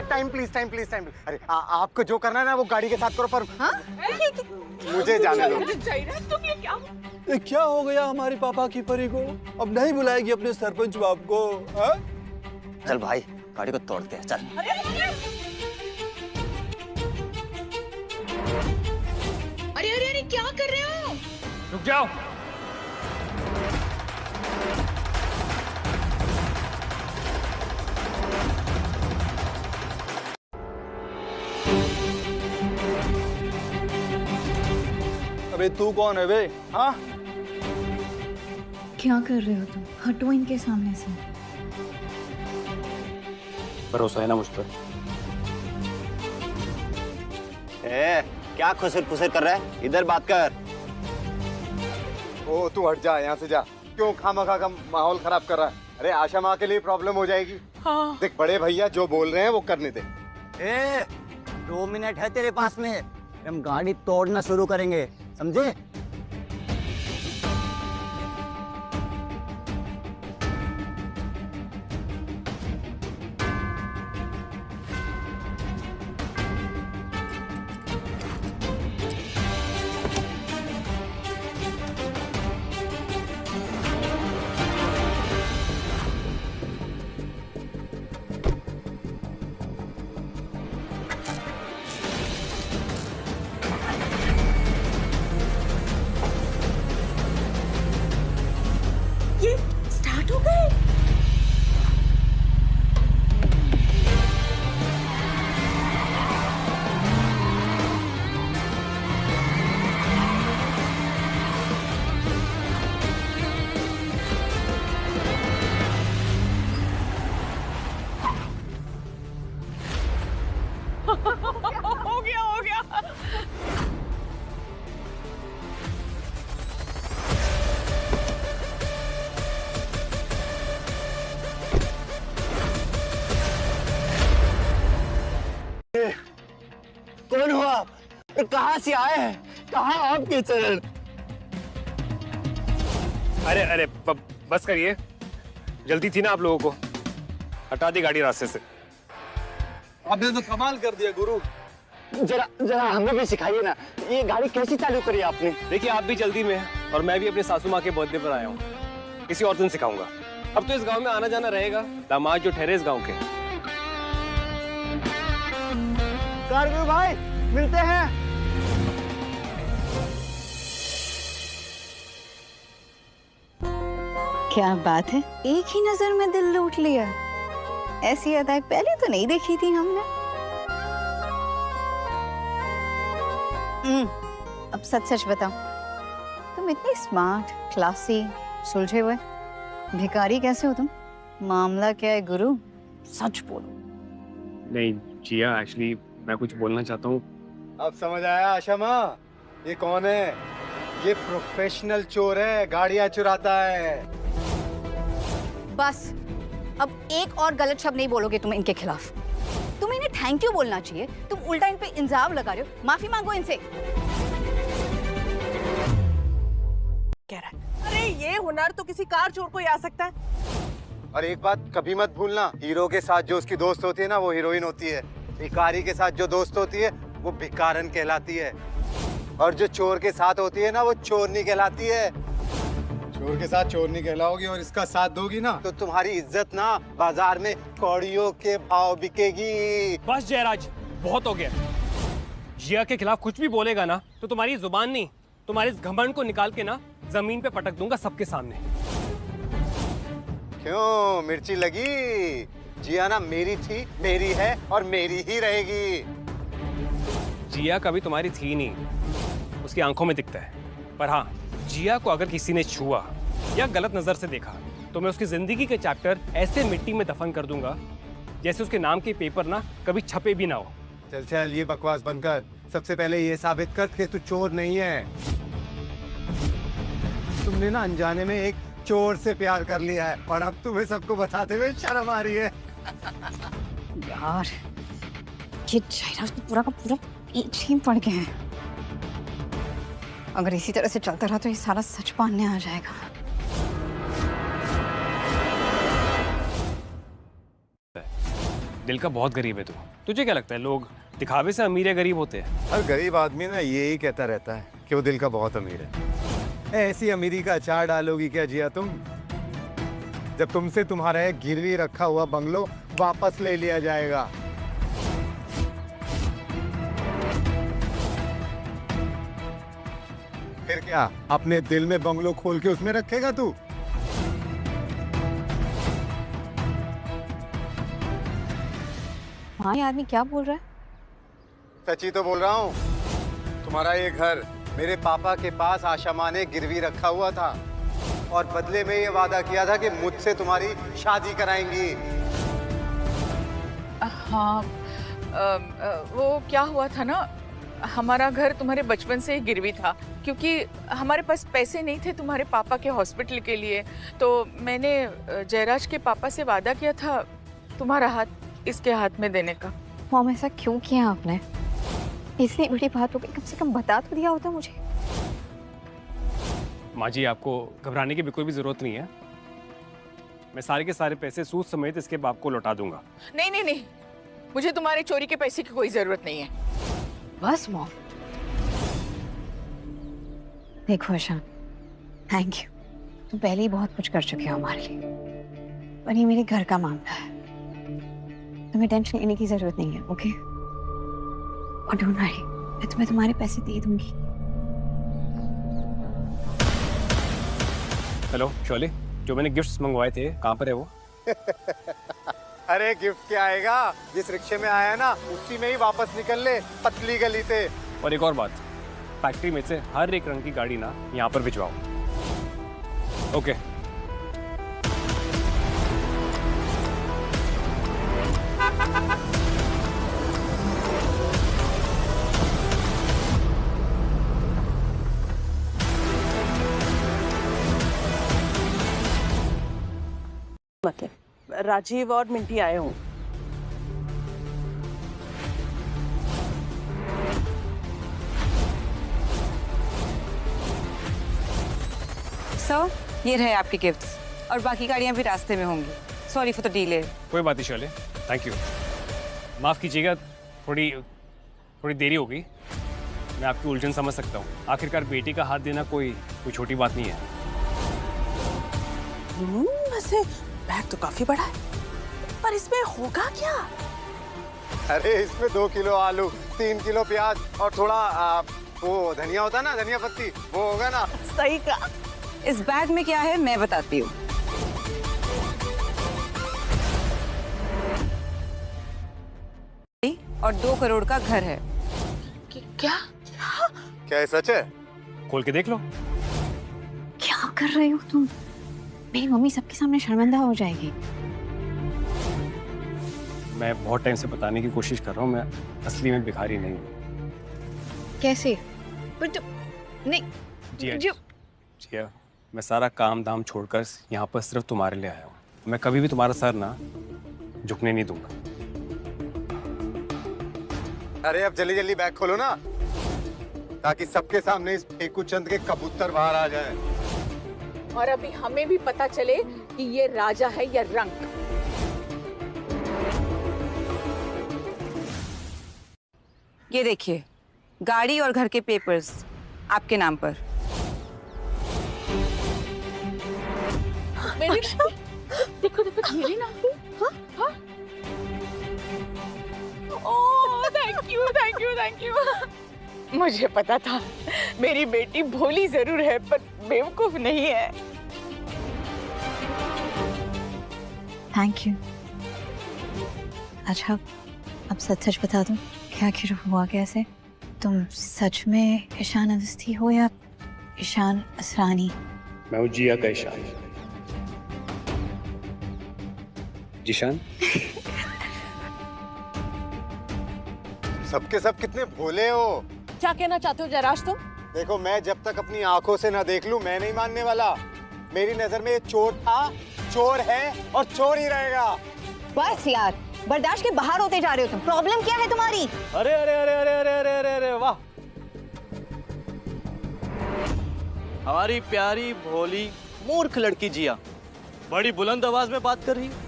Speaker 9: Time please, time please, time. अरे आपको जो करना है ना वो गाड़ी के साथ करो, पर मुझे जाने दो।
Speaker 6: तुम ये क्या?
Speaker 13: क्या हो गया हमारी पापा की परी को? अब नहीं बुलाएगी अपने सरपंच बाप को? हा?
Speaker 12: चल भाई गाड़ी को तोड़ते हैं, चल।
Speaker 6: अरे अरे अरे क्या कर रहे हो?
Speaker 3: रुक जाओ।
Speaker 13: अबे तू कौन है बे? हाँ?
Speaker 5: क्या कर रहे हो तुम? हटो इनके सामने से।
Speaker 3: भरोसा है ना मुझ पर?
Speaker 12: क्या खुसर खुसर कर रहा है? इधर बात कर।
Speaker 9: ओ तू हट जा यहाँ से, जा। क्यों खामखा का माहौल खराब कर रहा है? अरे आशा माँ के लिए प्रॉब्लम हो जाएगी।
Speaker 6: हाँ।
Speaker 9: देख बड़े भैया जो बोल रहे हैं वो करने दे।
Speaker 12: 2 मिनट है तेरे पास में, हम गाड़ी तोड़ना शुरू करेंगे, समझे?
Speaker 8: ये स्टार्ट हो गए।
Speaker 6: हो गया हो गया।
Speaker 12: कौन हो आप? कहाँ से आए हैं? कहाँ आपके चरण?
Speaker 3: अरे अरे बस करिए, जल्दी थी ना आप लोगों को। हटा दी गाड़ी रास्ते से।
Speaker 13: आपने तो कमाल कर दिया गुरु।
Speaker 12: जरा जरा हमें भी सिखाइए ना, ये गाड़ी कैसी चालू करी आपने?
Speaker 3: देखिए आप भी जल्दी में हैं और मैं भी अपने सासू माँ के बर्थडे पर आया हूँ। किसी और दिन सिखाऊंगा। अब तो इस गांव में आना जाना रहेगा, दामाद जो ठहरे इस गांव के।
Speaker 12: कारगुरु भाई मिलते हैं।
Speaker 5: क्या बात है, एक ही नजर में दिल लूट लिया। ऐसी अदाएं पहले तो नहीं देखी थी हमने। अब सच सच बताओ, तुम इतनी स्मार्ट, क्लासी, सुलझे हुए भिखारी कैसे हो तुम? मामला क्या है गुरु, सच बोलो।
Speaker 3: नहीं जिया, एक्चुअली मैं कुछ बोलना चाहता हूँ।
Speaker 9: अब समझ आया आशा माँ, ये कौन है? ये प्रोफेशनल चोर है, गाड़ियाँ चुराता है।
Speaker 5: बस अब एक और गलत शब्द नहीं बोलोगे तुम इनके खिलाफ। तुम इन्हें थैंक यू बोलना चाहिए, तुम उल्टा इन पे इल्जाम लगा रहे हो। माफी मांगो इनसे।
Speaker 8: कह रहा है, अरे ये हुनर तो किसी कार चोर को ही आ सकता है।
Speaker 9: और एक बात कभी मत भूलना, हीरो के साथ जो उसकी दोस्त होती है ना, वो हीरोइन होती है। भिखारी के साथ जो दोस्त होती है वो भिखारन कहलाती है, और जो चोर के साथ होती है ना, वो चोरनी कहलाती है। चोर के साथ चोरनी कहलाओगी और इसका साथ दोगी ना, तो तुम्हारी इज्जत ना बाजार में कौड़ियों के भाव बिकेगी।
Speaker 3: बस जयराज, बहुत हो गया। जिया के खिलाफ कुछ भी बोलेगा ना तो तुम्हारी जुबान नहीं, तुम्हारे इस घमंड को निकाल के ना जमीन पे पटक दूंगा सबके सामने।
Speaker 9: क्यों मिर्ची लगी? जिया ना मेरी थी, मेरी है और मेरी ही रहेगी।
Speaker 3: जिया कभी तुम्हारी थी नहीं, उसकी आंखों में दिखता है। पर हाँ, जिया को अगर किसी ने छुआ या गलत नजर से देखा तो मैं उसकी जिंदगी के चैप्टर ऐसे मिट्टी में दफन कर दूंगा जैसे उसके नाम के पेपर ना कभी छपे भी ना हो।
Speaker 9: चल चल, ये बकवास बंद कर। सबसे पहले ये साबित कर कि तू चोर नहीं है। तुमने ना अनजाने में एक चोर से प्यार कर लिया है और अब तुम्हें सबको बताते हुए शर्म आ रही है।
Speaker 5: यार ये जयराज तो पूरा का पूरा पीछे ही पड़ गया है। अगर इसी तरह से चलता रहा तो ये सारा सच मानने आ जाएगा।
Speaker 3: दिल का बहुत गरीब है तू। तुझे क्या लगता है लोग दिखावे से अमीर या गरीब होते हैं?
Speaker 9: हर गरीब आदमी ना यही कहता रहता है कि वो दिल का बहुत अमीर है। ऐसी अमीरी का अचार डालोगी क्या जिया तुम, जब तुमसे तुम्हारा एक गिरवी रखा हुआ बंगलो वापस ले लिया जाएगा? फिर क्या अपने दिल में बंगलो खोल के उसमें रखेगा तू?
Speaker 5: हाँ, ये आदमी क्या बोल रहा है?
Speaker 9: सच्ची तो बोल रहा हूँ। तुम्हारा ये घर मेरे पापा के पास आशा माँ ने गिरवी रखा हुआ था और बदले में ये वादा किया था कि मुझसे तुम्हारी शादी कराएंगी।
Speaker 6: हाँ, वो क्या हुआ था ना, हमारा घर तुम्हारे बचपन से ही गिरवी था क्योंकि हमारे पास पैसे नहीं थे तुम्हारे पापा के हॉस्पिटल के लिए। तो मैंने जयराज के पापा से वादा किया था तुम्हारा हाथ इसके हाथ में देने का।
Speaker 5: मॉम, ऐसा क्यों किया आपने? इतनी बड़ी बात हो गई, कम से कम बता तो दिया होता मुझे।
Speaker 3: माँ जी, आपको घबराने की बिल्कुल भी जरूरत नहीं है। मैं सारे के सारे पैसे सूद समेत इसके बाप को लौटा दूंगा।
Speaker 6: नहीं नहीं नहीं, मुझे तुम्हारे चोरी के पैसे की कोई जरूरत नहीं है।
Speaker 5: बस मॉम। देखो ईशान, थैंक यू। तुम पहले ही बहुत कुछ कर चुके हो हमारे लिए, पर ये मेरे घर का मामला है, तुम्हें टेंशन लेने की जरूरत नहीं है। ओके? और डोंट वरी, मैं तुम्हें तुम्हारे पैसे दे दूंगी।
Speaker 3: हेलो शोले, जो मैंने गिफ्ट्स मंगवाए थे कहाँ पर है वो?
Speaker 9: अरे गिफ्ट क्या आएगा, जिस रिक्शे में आया ना उसी में ही वापस निकल ले, पतली गली से।
Speaker 3: और एक और बात, फैक्ट्री में से हर एक रंग की गाड़ी ना यहाँ पर भिजवाओ। ओके।
Speaker 8: मतलब राजीव और मिंटी आए हूँ।
Speaker 2: सर, ये रहे आपके गिफ्ट्स और बाकी गाड़ियाँ भी रास्ते में होंगी। Sorry for the delay.
Speaker 3: कोई बात नहीं शोले, थैंक यू। माफ कीजिएगा, थोड़ी थोड़ी देरी हो गई, मैं आपकी उलझन समझ सकता हूँ। आखिरकार बेटी का हाथ देना कोई छोटी बात नहीं है।
Speaker 8: वैसे बैग तो काफी बड़ा है, पर इसमें होगा क्या?
Speaker 9: अरे इसमें 2 किलो आलू, 3 किलो प्याज और थोड़ा वो धनिया होता है ना, धनिया पत्ती, वो होगा ना।
Speaker 8: सही कहा।
Speaker 2: इस बैग में क्या है मैं बताती हूँ। और 2 करोड़ का घर है।
Speaker 8: क्या?
Speaker 9: क्या ये सच है?
Speaker 3: खोल के देख लो।
Speaker 5: क्या कर रहे हो तुम? मेरी मम्मी सबके सामने शर्मिंदा हो जाएगी।
Speaker 3: मैं बहुत टाइम से बताने की कोशिश कर रहा हूँ, मैं असली में भिखारी नहीं हूँ।
Speaker 5: कैसे? पर तो नहीं
Speaker 3: जिया, मैं सारा काम धाम छोड़कर यहाँ पर सिर्फ तुम्हारे लिए आया हूँ। मैं कभी भी तुम्हारा सर ना झुकने नहीं दूंगा।
Speaker 9: अरे अब जल्दी जल्दी बैग खोलो ना, ताकि सबके सामने इस फेकू चंद के कबूतर बाहर आ जाए।
Speaker 6: और अभी हमें भी पता चले कि ये राजा है या रंक।
Speaker 2: ये देखिए, गाड़ी और घर के पेपर्स आपके नाम पर।
Speaker 6: मेरी देखो देखो मेरे नाम पे। हाँ हाँ। Oh thank you thank you thank you. मुझे पता था मेरी बेटी भोली जरूर है पर बेवकूफ नहीं है।
Speaker 5: Thank you. अच्छा अब सच सच बता दूं, क्या आखिर हुआ कैसे? तुम सच में ईशान अवस्थी हो या ईशान असरानी?
Speaker 3: मैं हूँ जिया का ईशान। जीशान।
Speaker 9: सबके सब कितने भोले हो।
Speaker 8: क्या कहना चाहते हो जयराज तुम?
Speaker 9: देखो मैं जब तक अपनी आंखों से ना देख लूं मैं नहीं मानने वाला। मेरी नजर में ये चोर था, चोर है और चोर ही रहेगा।
Speaker 5: बस यार, बर्दाश्त के बाहर होते जा रहे हो तुम। प्रॉब्लम क्या है तुम्हारी?
Speaker 4: अरे अरे अरे अरे अरे अरे अरे अरे वाह, हमारी प्यारी भोली मूर्ख लड़की जिया बड़ी बुलंद आवाज में बात कर रही है।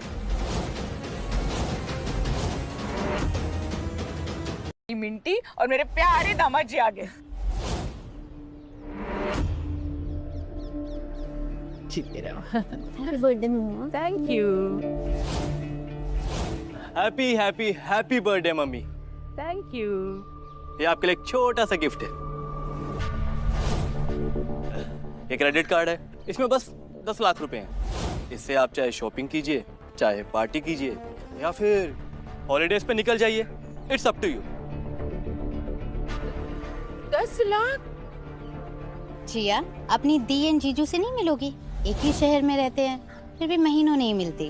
Speaker 6: मिंटी और मेरे प्यारे दामाद जी आ गए।
Speaker 7: Happy birthday mama.
Speaker 6: Thank you.
Speaker 4: Happy happy happy birthday mummy.
Speaker 6: Thank you.
Speaker 4: ये आपके लिए एक छोटा सा गिफ्ट है। ये क्रेडिट कार्ड है, इसमें बस 10 लाख रुपए हैं। इससे आप चाहे शॉपिंग कीजिए, चाहे पार्टी कीजिए या फिर हॉलीडेज पे निकल जाइए। It's up to you.
Speaker 6: 10 lakh?
Speaker 7: Jiya, अपनी दी एंड जीजू से नहीं मिलोगी? एक ही शहर में रहते हैं, फिर भी महीनों नहीं मिलती।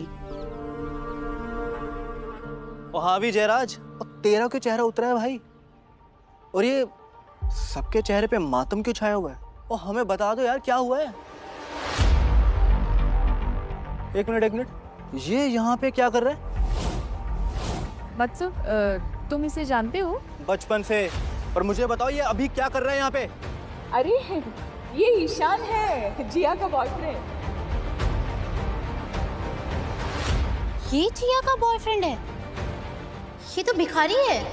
Speaker 4: और हाँ भी जयराज, और तेरा क्यों चेहरा उतरा है भाई? और ये सबके चेहरे पे मातम क्यों छाया हुआ है? और हमें बता दो यार क्या हुआ है? एक मिनट, ये यहाँ पे क्या कर रहा है?
Speaker 6: मत्सुब, तुम इसे जानते हो?
Speaker 4: बचपन से। और मुझे बताओ ये अभी क्या कर रहा है यहाँ पे?
Speaker 6: अरे ये ईशान है, जिया का बॉयफ्रेंड।
Speaker 7: ये जिया का बॉयफ्रेंड है? ये तो भिखारी है।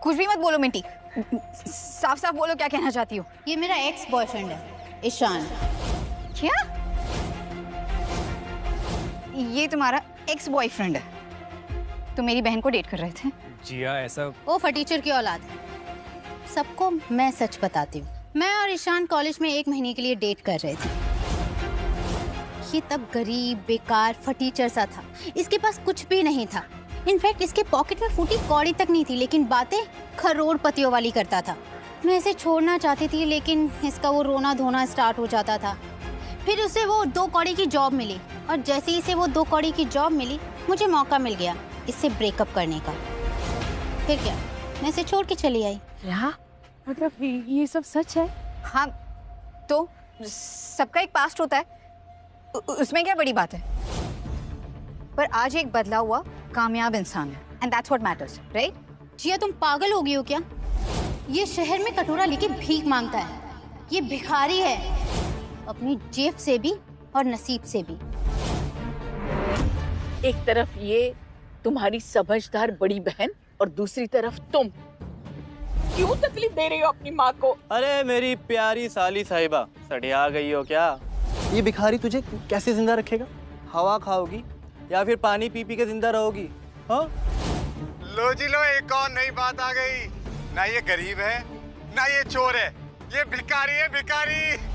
Speaker 5: कुछ भी मत बोलो मिंटी, साफ साफ बोलो क्या कहना चाहती हो।
Speaker 7: ये मेरा एक्स बॉयफ्रेंड है, ईशान।
Speaker 5: क्या? ये तुम्हारा एक्स बॉयफ्रेंड है? तुम मेरी बहन को डेट कर रहे थे?
Speaker 3: जिया ऐसा।
Speaker 7: वो फटीचर की औलाद है। सबको मैं सच बताती हूँ, मैं और ईशान कॉलेज में 1 महीने के लिए डेट कर रहे थे। ये तब गरीब, बेकार, फटीचर सा था। इसके पास कुछ भी नहीं था। इनफैक्ट इसके पॉकेट में फूटी कौड़ी तक नहीं थी, लेकिन बातें करोड़पतियों वाली करता था। मैं इसे छोड़ना चाहती थी, लेकिन इसका वो रोना धोना स्टार्ट हो जाता था। फिर उसे वो 2 कौड़ी की जॉब मिली, और जैसे ही इसे वो 2 कौड़ी की जॉब मिली, मुझे मौका मिल गया इससे ब्रेकअप करने का। फिर क्या, मैं इसे छोड़ के चली आई।
Speaker 6: क्या मतलब ये सब सच है?
Speaker 5: हाँ, तो सबका एक पास्ट होता है, उसमें क्या बड़ी बात है? पर आज एक बदला हुआ कामयाब इंसान है, and that's what matters, right?
Speaker 7: Jiya, तुम पागल हो गई हो क्या? ये शहर में कटोरा लेके भीख मांगता है। ये भिखारी है, अपनी जेब से भी और नसीब से भी।
Speaker 6: एक तरफ ये तुम्हारी समझदार बड़ी बहन और दूसरी तरफ तुम। क्यों तकलीफ दे रही हो अपनी माँ को?
Speaker 4: अरे मेरी प्यारी साली साहिबा, सड़िया गई हो क्या? ये भिखारी तुझे कैसे जिंदा रखेगा? हवा खाओगी या फिर पानी पी पी के जिंदा रहोगी? हाँ?
Speaker 9: लो जी लो, एक और नई बात आ गई। ना ये गरीब है ना ये चोर है, ये भिखारी है, भिखारी।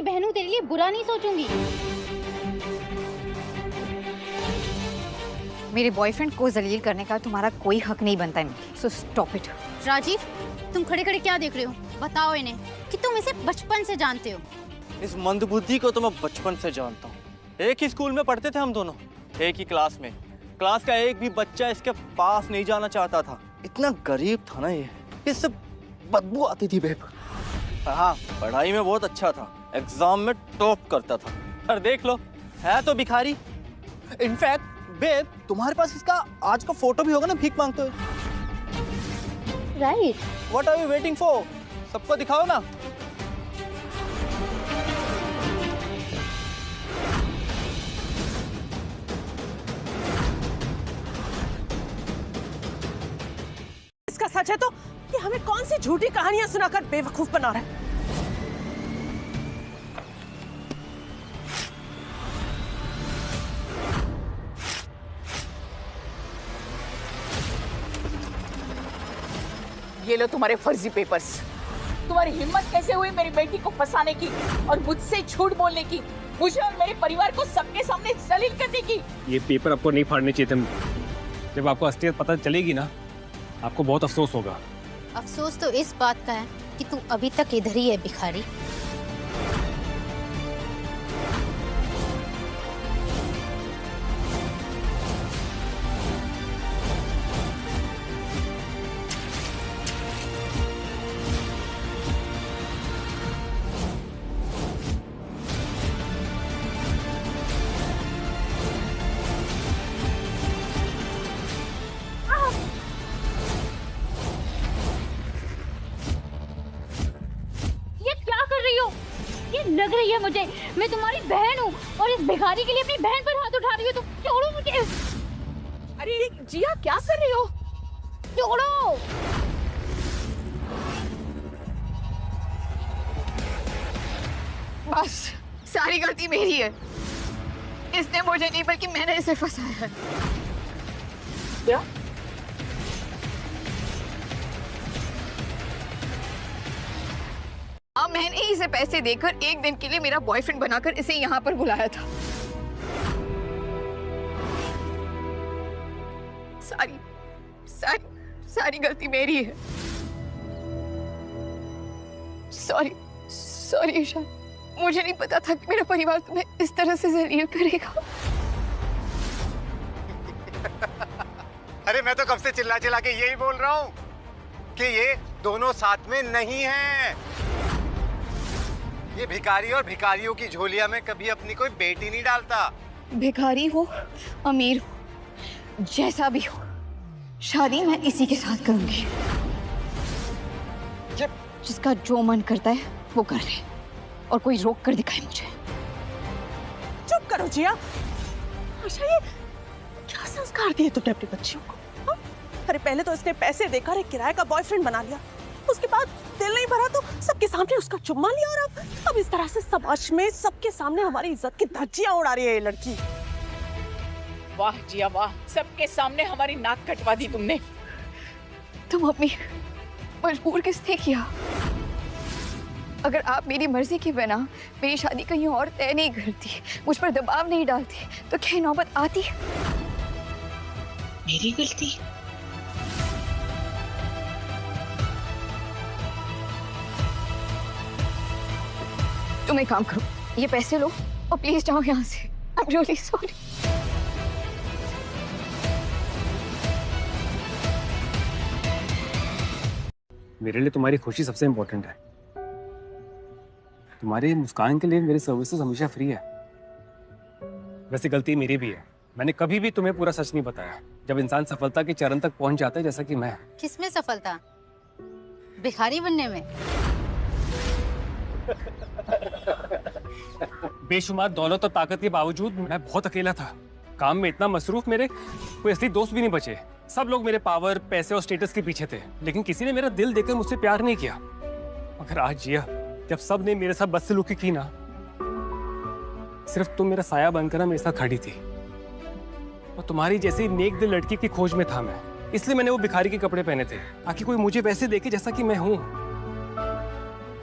Speaker 7: बहनों तेरे लिए बुरा नहीं सोचूंगी।
Speaker 5: मेरे बॉयफ्रेंड को जलील करने का तुम्हारा कोई हक नहीं बनता है, सो स्टॉप इट।
Speaker 7: राजीव, तुम खड़े खड़े क्या देख रहे हो? बताओ इन्हें कि तुम इसे बचपन से जानते हो।
Speaker 4: इस मंदबुद्धि को तो मैं बचपन से जानता हूँ। एक ही स्कूल में पढ़ते थे हम दोनों, एक ही क्लास में। क्लास का एक भी बच्चा इसके पास नहीं जाना चाहता था। इतना गरीब था ना ये, इससे बदबू आती थी बेब। हाँ, पढ़ाई में बहुत अच्छा था, एग्जाम में टॉप करता था। और देख लो, है तो भिखारी। इनफैक्ट बेब, तुम्हारे पास इसका आज का फोटो भी होगा ना भीख मांगते हुए।
Speaker 7: Right.
Speaker 4: What are you waiting for? सबको दिखाओ ना।
Speaker 8: इसका सच है तो ये हमें कौन सी झूठी कहानियां सुनाकर बेवकूफ बना रहा है?
Speaker 6: ये लो तुम्हारे फर्जी पेपर्स। तुम्हारी हिम्मत कैसे हुई मेरी बेटी को फंसाने की और मुझसे झूठ बोलने की, मुझे और मेरे परिवार को सबके सामने जलील करने की?
Speaker 3: ये पेपर आपको नहीं फाड़ने चाहिए थे। जब आपको असलियत पता चलेगी ना, आपको बहुत अफसोस होगा।
Speaker 7: अफसोस तो इस बात का है कि तू अभी तक इधर ही है भिखारी। लग रही है मुझे, मैं तुम्हारी बहन हूँ और इस भिखारी के लिए अपनी बहन पर हाथ उठा रही हो। तुम छोड़ो मुझे।
Speaker 6: अरे जिया, क्या कर रही हो?
Speaker 7: छोड़ो।
Speaker 5: बस सारी गलती मेरी है। इसने मुझे नहीं बल्कि मैंने इसे फंसाया है।
Speaker 6: क्या?
Speaker 5: मैंने ही इसे पैसे देकर एक दिन के लिए मेरा बॉयफ्रेंड बनाकर इसे यहाँ पर बुलाया था। सारी सारी सारी गलती मेरी है। सॉरी सॉरी ईशान, मुझे नहीं पता था कि मेरा परिवार तुम्हें इस तरह से जलील करेगा।
Speaker 9: अरे मैं तो कब से चिल्ला चिल्ला के यही बोल रहा हूँ कि ये दोनों साथ में नहीं हैं। ये भिखारी और भिखारियों की झोलिया में कभी अपनी कोई बेटी नहीं डालता।
Speaker 5: भिखारी हो, अमीर हो, जैसा भी हो, शादी मैं इसी के साथ करूंगी। जिसका जो मन करता है वो कर ले और कोई रोक कर दिखाए मुझे।
Speaker 8: चुप करो जिया। अच्छा, ये क्या संस्कार दिए तुमने अपनी बच्चियों को? हा? अरे पहले तो इसने पैसे देकर एक किराए का बॉयफ्रेंड बना लिया, उसके बाद दिल नहीं भरा तो सबके सामने उसका चुम्मा लिया और अब इस तरह से समाज में सबके सामने हमारी इज्जत की धज्जियां उड़ा रही है ये लड़की।
Speaker 6: वाह जिया वाह, सबके सामने हमारी नाक कटवा दी तुमने।
Speaker 5: तुम अपनी मजबूर किसने किया? अगर आप मेरी मर्जी के बिना मेरी शादी कहीं और तय नहीं करती, मुझ पर दबाव नहीं डालती, तो क्या नौबत आती?
Speaker 6: मेरी गलती?
Speaker 5: तुम एक काम करो, ये पैसे लो और प्लीज जाओ यहाँ से। I'm really sorry.
Speaker 3: मेरे लिए तुम्हारी खुशी सबसे इम्पोर्टेंट है। तुम्हारी मुस्कान के लिए मेरी सर्विसेज हमेशा फ्री है। वैसे गलती मेरी भी है, मैंने कभी भी तुम्हें पूरा सच नहीं बताया। जब इंसान सफलता के चरण तक पहुंच जाता है, जैसा कि मैं।
Speaker 7: किसमें सफलता? भिखारी बनने में?
Speaker 3: बेशुमार दौलत और ताकत के बावजूद मैं बहुत अकेला था। काम में इतना मसरूफ, मेरे कोई असली दोस्त भी नहीं बचे। सब लोग मेरे पावर, पैसे और स्टेटस के पीछे थे, लेकिन किसी ने मेरा दिल देकर मुझसे प्यार नहीं किया। मगर आज जिया, जब सब ने मेरे साथ बदसलूकी की ना, सिर्फ तुम मेरा साया बनकर ना मेरे साथ खड़ी थी। और तुम्हारी जैसी नेक दिल लड़की की खोज में था मैं, इसलिए मैंने वो भिखारी के कपड़े पहने थे, ताकि कोई मुझे वैसे देखे जैसा कि मैं हूं।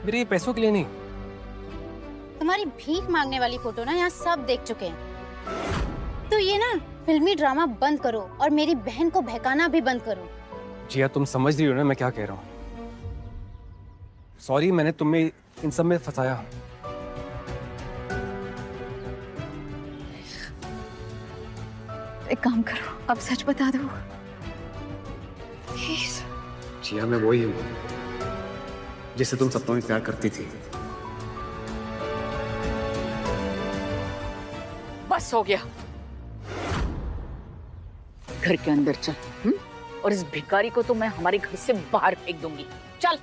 Speaker 3: मेरे ये पैसों के लिए नहीं।
Speaker 7: तुम्हारी भीख मांगने वाली फोटो ना यहाँ सब देख चुके हैं। तो ये ना फिल्मी ड्रामा बंद करो और मेरी बहन को बहकाना भी बंद करो।
Speaker 3: जिया, तुम समझ रही हो ना मैं क्या कह रहा हूँ? सॉरी, मैंने तुम्हें इन सब में फंसाया।
Speaker 5: एक काम करो, अब सच बता दो प्लीज।
Speaker 3: जिया, मैं वही हूँ जिससे तुम सपनों में प्यार करती थी।
Speaker 6: बस हो गया, घर के अंदर चल। और इस भिखारी को तो मैं हमारे घर से बाहर फेंक दूंगी। चल।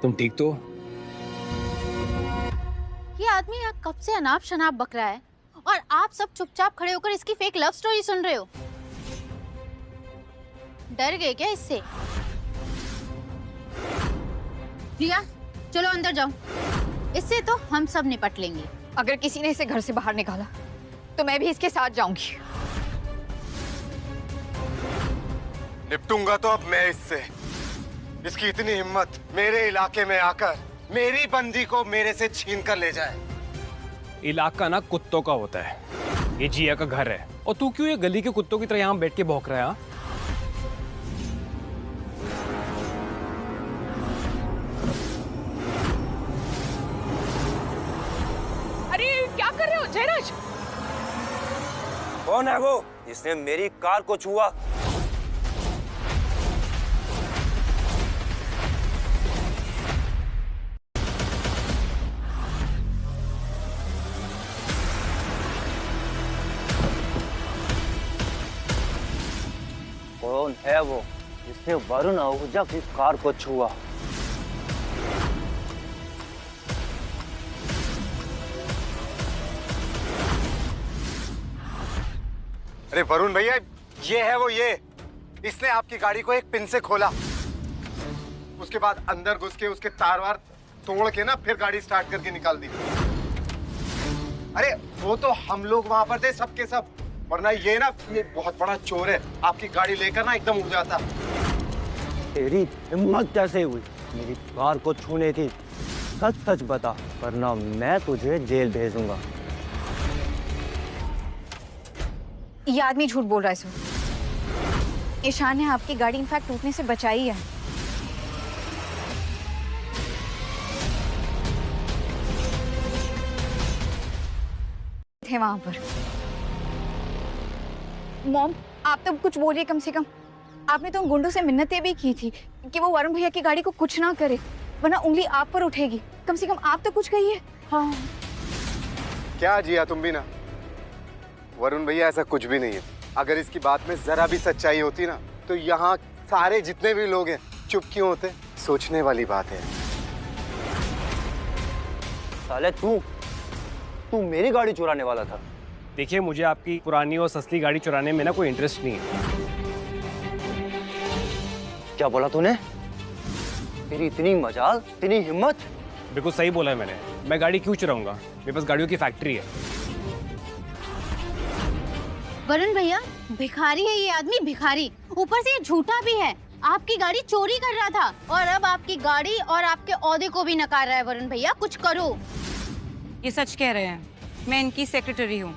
Speaker 3: तुम ठीक तो?
Speaker 7: ये आदमी यहाँ कब से अनाप शनाप बक रहा है और आप सब चुपचाप खड़े होकर इसकी फेक लव स्टोरी सुन रहे हो। डर गए क्या इससे? रिया, चलो अंदर जाओ, इससे तो हम सब निपट लेंगे।
Speaker 5: अगर किसी ने इसे घर से बाहर निकाला तो मैं भी इसके साथ जाऊंगी।
Speaker 9: निपटूंगा तो अब मैं इससे। इसकी इतनी हिम्मत मेरे इलाके में आकर मेरी बंदी को मेरे से छीन कर ले जाए।
Speaker 3: इलाका ना कुत्तों का होता है, ये जिया का घर है। और तू क्यों ये गली के कुत्तों की तरह यहाँ बैठ के भौंक रहा है?
Speaker 6: अरे क्या कर रहे हो जयराज?
Speaker 14: कौन है वो जिसने मेरी कार को छुआ?
Speaker 12: कौन है वो जिसने वरुण आहूजा की कार को छुआ?
Speaker 9: अरे वरुण भैया, ये है वो। ये इसने आपकी गाड़ी को एक पिन से खोला, उसके बाद अंदर घुस के उसके तार वार तोड़ के ना फिर गाड़ी स्टार्ट करके निकाल दी। अरे वो तो हम लोग वहां पर थे सबके सब, वरना ये ना ये बहुत बड़ा चोर है, आपकी गाड़ी लेकर ना एकदम उड़ जाता।
Speaker 12: तेरी हिम्मत कैसे हुई मेरी कार को छूने की? सच सच बता, वरना मैं तुझे जेल भेजूंगा।
Speaker 5: ये आदमी झूठ बोल रहा है सर। ईशान ने आपकी गाड़ी इनफैक्ट टूटने से बचाई है। थे वहां पर। मॉम, आप तो कुछ बोलिए कम से कम। आपने तो उन गुंडों से मिन्नतें भी की थी कि वो वरुण भैया की गाड़ी को कुछ ना करे, वरना उंगली आप पर उठेगी। कम से कम आप तो कुछ कहिए। हाँ।
Speaker 9: क्या जिया, तुम भी ना। वरुण भैया ऐसा कुछ भी नहीं है। अगर इसकी बात में जरा भी सच्चाई होती ना, तो यहाँ सारे जितने भी लोग हैं चुप क्यों होते? सोचने वाली बात है।
Speaker 12: साले तू मेरी गाड़ी चुराने वाला था?
Speaker 3: देखिए, मुझे आपकी पुरानी और सस्ती गाड़ी चुराने में ना कोई इंटरेस्ट नहीं है।
Speaker 12: क्या बोला तूने? तेरी इतनी मजाल, इतनी हिम्मत?
Speaker 3: बिल्कुल सही बोला है मैंने। मैं गाड़ी क्यों चुराऊंगा? मेरे पास गाड़ियों की फैक्ट्री है।
Speaker 7: वरुण भैया, भिखारी है ये आदमी, भिखारी। ऊपर से ये झूठा भी है। आपकी गाड़ी चोरी कर रहा था और अब आपकी गाड़ी और आपके ओहदे को भी नकार रहा है। वरुण भैया, कुछ करो।
Speaker 2: ये सच कह रहे हैं, मैं इनकी सेक्रेटरी हूँ।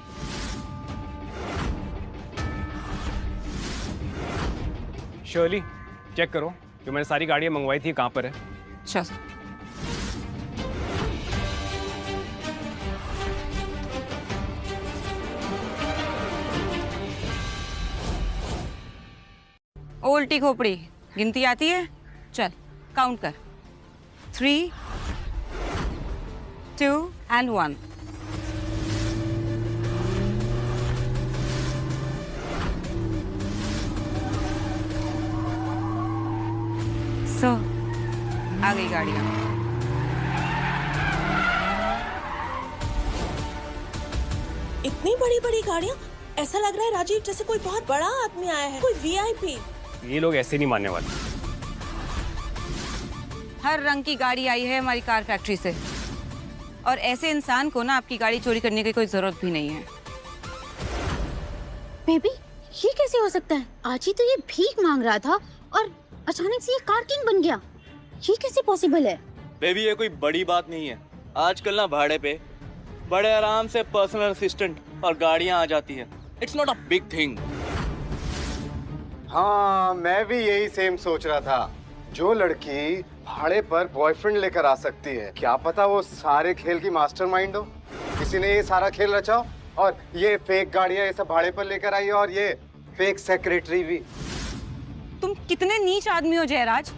Speaker 3: शर्ली, चेक करो जो मैंने सारी गाड़ियां मंगवाई थी कहाँ पर है।
Speaker 2: अच्छा। ओ उल्टी खोपड़ी, गिनती आती है? चल काउंट कर। 3, 2 and 1। सो आ गई गाड़ियाँ।
Speaker 8: इतनी बड़ी बड़ी गाड़ियाँ, ऐसा लग रहा है राजीव जैसे कोई बहुत बड़ा आदमी आया है, कोई वीआईपी।
Speaker 3: ये लोग ऐसे नहीं मानने वाले।
Speaker 2: हर रंग की गाड़ी आई है हमारी कार फैक्ट्री से, और ऐसे इंसान को ना आपकी गाड़ी चोरी करने की कोई जरूरत भी नहीं है।
Speaker 7: बेबी, ये कैसे हो सकता है? आज ही तो ये भीख मांग रहा था और अचानक से ये कार किंग बन गया। ये कैसे पॉसिबल है?
Speaker 4: बेबी ये कोई बड़ी बात नहीं है। आजकल ना भाड़े पे बड़े आराम से पर्सनल असिस्टेंट और गाड़ियां आ जाती है। It's not a big thing.
Speaker 9: हाँ, मैं भी यही सेम सोच रहा था। जो लड़की भाड़े पर बॉयफ्रेंड लेकर आ सकती है, क्या पता वो सारे खेल की मास्टरमाइंड हो। किसी ने ये सारा खेल रचा हो और ये फेक गाड़ियां ये सब भाड़े पर लेकर आई और ये फेक सेक्रेटरी भी।
Speaker 2: तुम कितने नीच आदमी हो जयराज।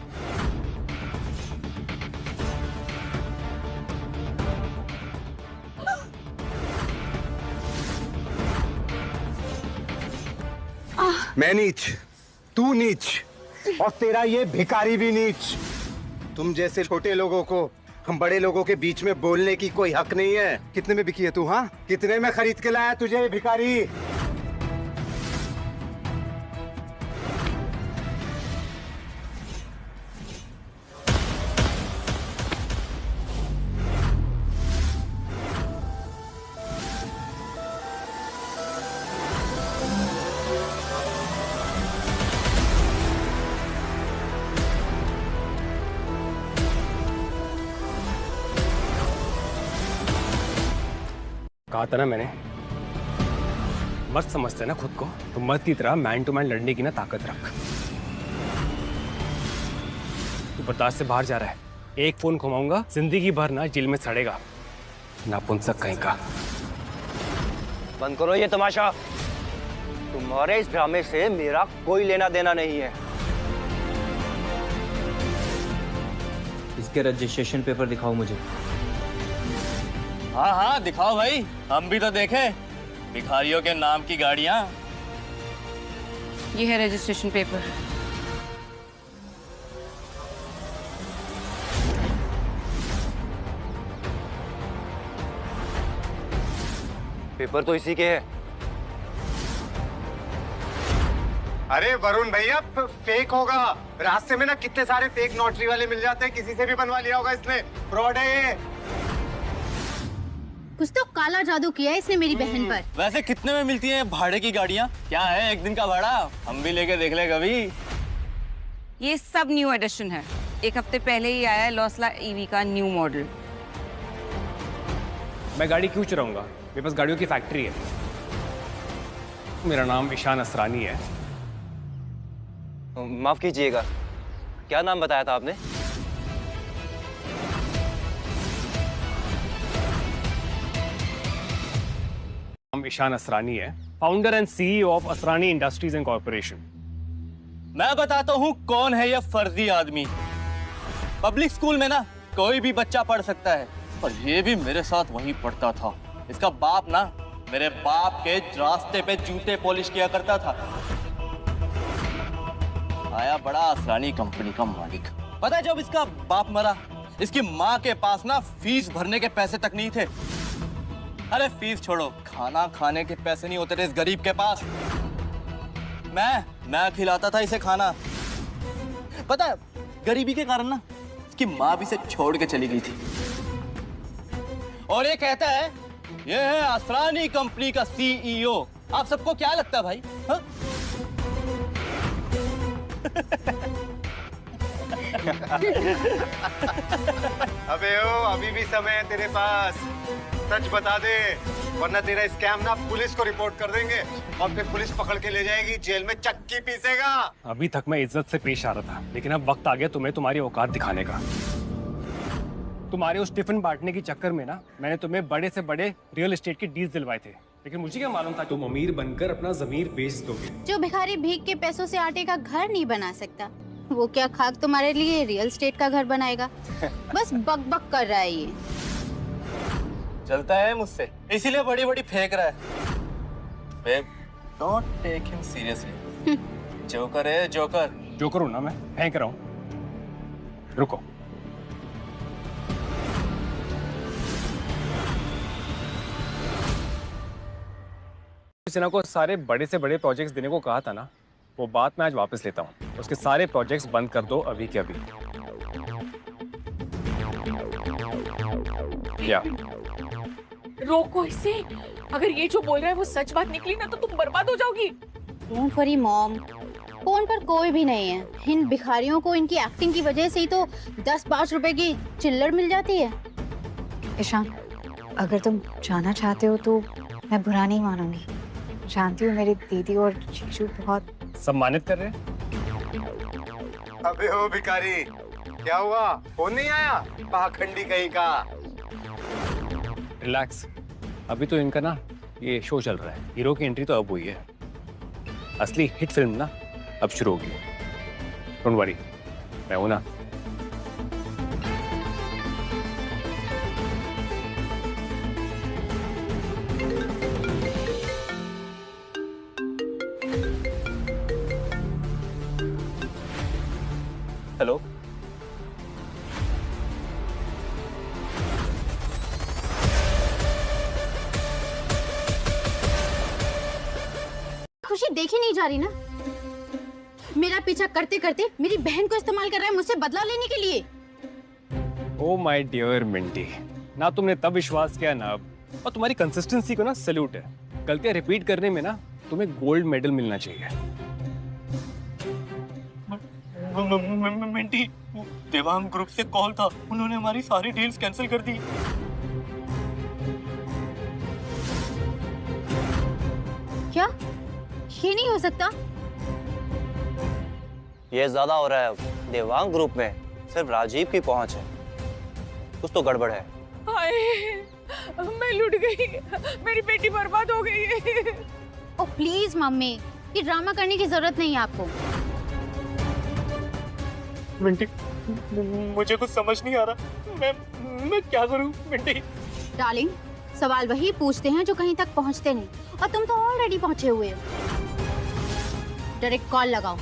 Speaker 9: मैं नीच, तू नीच और तेरा ये भिखारी भी नीच। तुम जैसे छोटे लोगों को हम बड़े लोगों के बीच में बोलने की कोई हक नहीं है। कितने में बिकी है तू? हाँ, कितने में खरीद के लाया तुझे ये भिखारी?
Speaker 3: कहा था ना मैंने, मत समझते ना खुद को, तो मर्द की तरह मैन टू मैन लड़ने की ना ताकत रख। तू बर्दाश्त से बाहर जा रहा है। एक फोन घुमाऊंगा, जिंदगी भर ना जेल में सड़ेगा। नापुंसक कहीं का।
Speaker 12: बंद करो ये तमाशा। तुम्हारे इस ड्रामे से मेरा कोई लेना देना नहीं है।
Speaker 15: इसके रजिस्ट्रेशन पेपर दिखाओ मुझे।
Speaker 4: हाँ हाँ दिखाओ भाई, हम भी तो देखें भिखारियों के नाम की गाड़ियां।
Speaker 2: ये है रजिस्ट्रेशन पेपर।
Speaker 12: पेपर तो इसी के है।
Speaker 9: अरे वरुण भैया, फेक होगा। रास्ते में ना कितने सारे फेक नोटरी वाले मिल जाते हैं, किसी से भी बनवा लिया होगा इसने। फ्रॉड है ये।
Speaker 7: कुछ तो काला जादू किया है इसने मेरी बहन पर।
Speaker 4: वैसे कितने में मिलती हैं भाड़े की गाड़ियां? क्या है एक दिन का भाड़ा? हम भी लेके देख ले कभी।
Speaker 2: ये सब न्यू एडिशन है। एक हफ्ते पहले ही आया है लॉसला ईवी का न्यू मॉडल।
Speaker 3: मैं गाड़ी क्यों चुराऊंगा? मेरे पास गाड़ियों की फैक्ट्री है। मेरा नाम ईशान असरानी है।
Speaker 12: माफ कीजिएगा, क्या नाम बताया था आपने?
Speaker 3: नाम ईशान असरानी है, founder and CEO of Asrani industries and corporation.
Speaker 4: मैं बताता हूँ कौन है ये फर्जी आदमी। पब्लिक स्कूल में ना कोई भी बच्चा पढ़ सकता है, और ये भी मेरे साथ वहीं पढ़ता था। इसका बाप ना मेरे बाप के रास्ते पे जूते पॉलिश किया करता था। आया बड़ा असरानी कंपनी का मालिक। पता है जब इसका बाप मरा, इसकी माँ के पास ना फीस भरने के पैसे तक नहीं थे। अरे फीस छोड़ो, खाना खाने के पैसे नहीं होते थे इस गरीब के पास। मैं खिलाता था इसे खाना। पता है गरीबी के कारण ना इसकी माँ भी इसे छोड़ के चली गई थी। और ये कहता है ये है असरानी कंपनी का सीईओ। आप सबको क्या लगता है भाई? हा?
Speaker 9: अबे ओ, अभी भी समय है तेरे पास। सच बता दे, वरना तेरा स्कैम ना पुलिस को रिपोर्ट कर देंगे और फिर पुलिस पकड़ के ले जाएगी, जेल में चक्की पीसेगा।
Speaker 3: अभी तक मैं इज्जत से पेश आ रहा था, लेकिन अब वक्त आ गया तुम्हें तुम्हारी औकात दिखाने का। तुम्हारे उस टिफिन बांटने के चक्कर में ना मैंने तुम्हें बड़े से बड़े रियल एस्टेट के डील्स दिलवाए थे, लेकिन मुझे क्या मालूम था तुम अमीर बनकर अपना जमीर बेच दोगे।
Speaker 7: जो भिखारी भीख के पैसों से आटे का घर नहीं बना सकता, वो क्या खाक तुम्हारे लिए रियल एस्टेट का घर बनाएगा? बस बक बक कर रहा है ये।
Speaker 4: चलता है मुझसे, इसीलिए बड़ी बड़ी फेंक रहा है। Babe, don't take him seriously. Joker है जोकर।
Speaker 3: जोकर हूं ना मैं, फेंक रहा हूं। रुको, सिन्हा को सारे बड़े से बड़े प्रोजेक्ट्स देने को कहा था ना, वो बात मैं आज वापस लेता हूँ। उसके सारे प्रोजेक्ट्स बंद कर दो अभी के अभी। क्या?
Speaker 6: रोको इसे। अगर ये जो बोल रहा है वो सच बात निकली ना तो तुम बर्बाद हो जाओगी।
Speaker 7: डोंट वरी मॉम, फोन पर कोई भी नहीं है। इन भिखारियों को इनकी एक्टिंग की वजह से ही तो 10-5 रुपए की चिल्लर मिल जाती है।
Speaker 5: ईशान, अगर तुम जाना चाहते हो तो मैं बुरा नहीं मानूंगी। जानती हूँ मेरी दीदी और जीजू बहुत
Speaker 3: सम्मानित कर रहे हैं।
Speaker 9: अबे हो भिखारी, क्या हुआ? फोन नहीं आया? पाखंडी कहीं का।
Speaker 3: रिलैक्स, अभी तो इनका ना ये शो चल रहा है। हीरो की एंट्री तो अब हुई है, असली हिट फिल्म ना अब शुरू होगी। डोंट वरी, मैं हूं ना।
Speaker 4: हेलो,
Speaker 7: खुशी देखी नहीं जा रही ना? मेरा पीछा करते करते मेरी बहन को इस्तेमाल कर रहा है मुझसे बदला लेने के लिए।
Speaker 3: ओ माय डियर मिंटी, ना तुमने तब विश्वास किया ना अब। और तुम्हारी कंसिस्टेंसी को ना सैल्यूट है। गलतियां रिपीट करने में ना तुम्हें गोल्ड मेडल मिलना चाहिए।
Speaker 4: मिंटी, देवांग ग्रुप से कॉल था, उन्होंने हमारी सारी डील्स कैंसिल कर दी।
Speaker 7: क्या? ये नहीं हो सकता।
Speaker 12: ये ज्यादा हो रहा है। देवांग ग्रुप में सिर्फ राजीव की पहुंच है, कुछ तो गड़बड़ है।
Speaker 6: हाय, मैं लुट गई, मेरी बेटी बर्बाद हो गई है।
Speaker 7: ओ प्लीज मम्मी, ये ड्रामा करने की जरूरत नहीं है आपको।
Speaker 4: मिंटी, मुझे कुछ समझ नहीं आ रहा। मैं क्या करूं मिंटी?
Speaker 7: डार्लिंग, सवाल वही पूछते हैं जो कहीं तक पहुंचते नहीं, और तुम तो ऑलरेडी पहुंचे हुए हो। डायरेक्ट कॉल लगाओ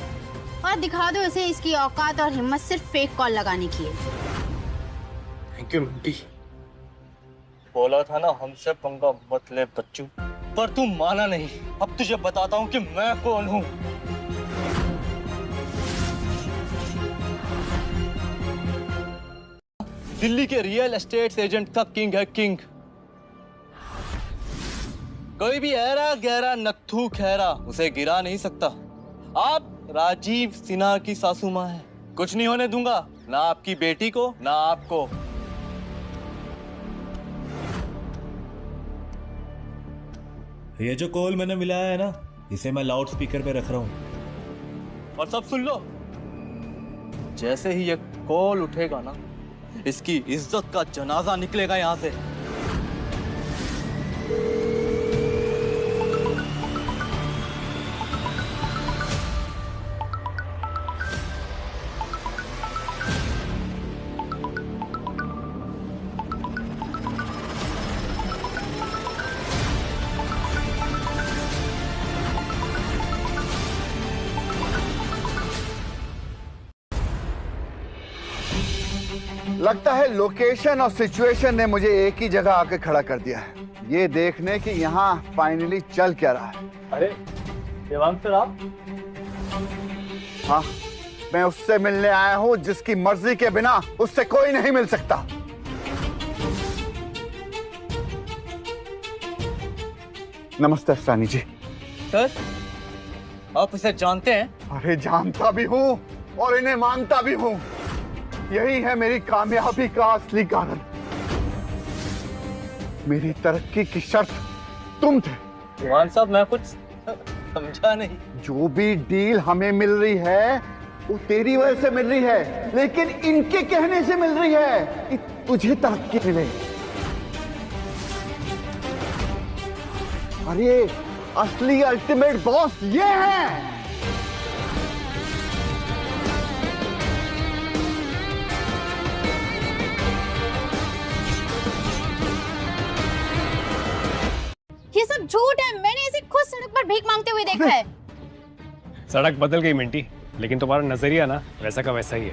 Speaker 7: और दिखा दो इसे इसकी औकात और हिम्मत सिर्फ फेक कॉल लगाने की है।
Speaker 4: Thank you Minty. बोला था ना हमसे पंगा मत ले बच्चू, पर तू माना नहीं। अब तुझे बताता हूँ कि मैं कौन हूँ। दिल्ली के रियल एस्टेट एजेंट का किंग है किंग। कोई भी ऐरा गहरा नत्थू खैरा उसे गिरा नहीं सकता। आप राजीव सिन्हा की सासू माँ है। कुछ नहीं होने दूंगा, ना आपकी बेटी को ना आपको।
Speaker 11: ये जो कॉल मैंने मिलाया है ना, इसे मैं लाउड स्पीकर पे रख रहा हूँ।
Speaker 4: और सब सुन लो, जैसे ही ये कॉल उठेगा ना, इसकी इज्जत का जनाजा निकलेगा यहाँ से।
Speaker 15: लगता है लोकेशन और सिचुएशन ने मुझे एक ही जगह आके खड़ा कर दिया है, ये देखने कि यहाँ फाइनली चल क्या रहा है।
Speaker 4: अरे देवांग सर, आप?
Speaker 15: हाँ, मैं उससे मिलने आया हूँ जिसकी मर्जी के बिना उससे कोई नहीं मिल सकता। नमस्ते सानी जी।
Speaker 4: सर, आप इसे जानते हैं?
Speaker 15: अरे जानता भी हूँ और इन्हें मानता भी हूँ। यही है मेरी कामयाबी का असली कारण। मेरी तरक्की की शर्त तुम थे।
Speaker 4: देवांग साहब, मैं कुछ समझा नहीं।
Speaker 15: जो भी डील हमें मिल रही है वो तेरी वजह से मिल रही है, लेकिन इनके कहने से मिल रही है कि तुझे तरक्की मिले। अरे असली अल्टीमेट बॉस ये है।
Speaker 7: ये सब झूठ है, मैंने इसे खुद सड़क पर भीख मांगते हुए देखा है।
Speaker 3: सड़क बदल गई मिंटी, लेकिन तुम्हारा नजरिया ना वैसा का वैसा ही है।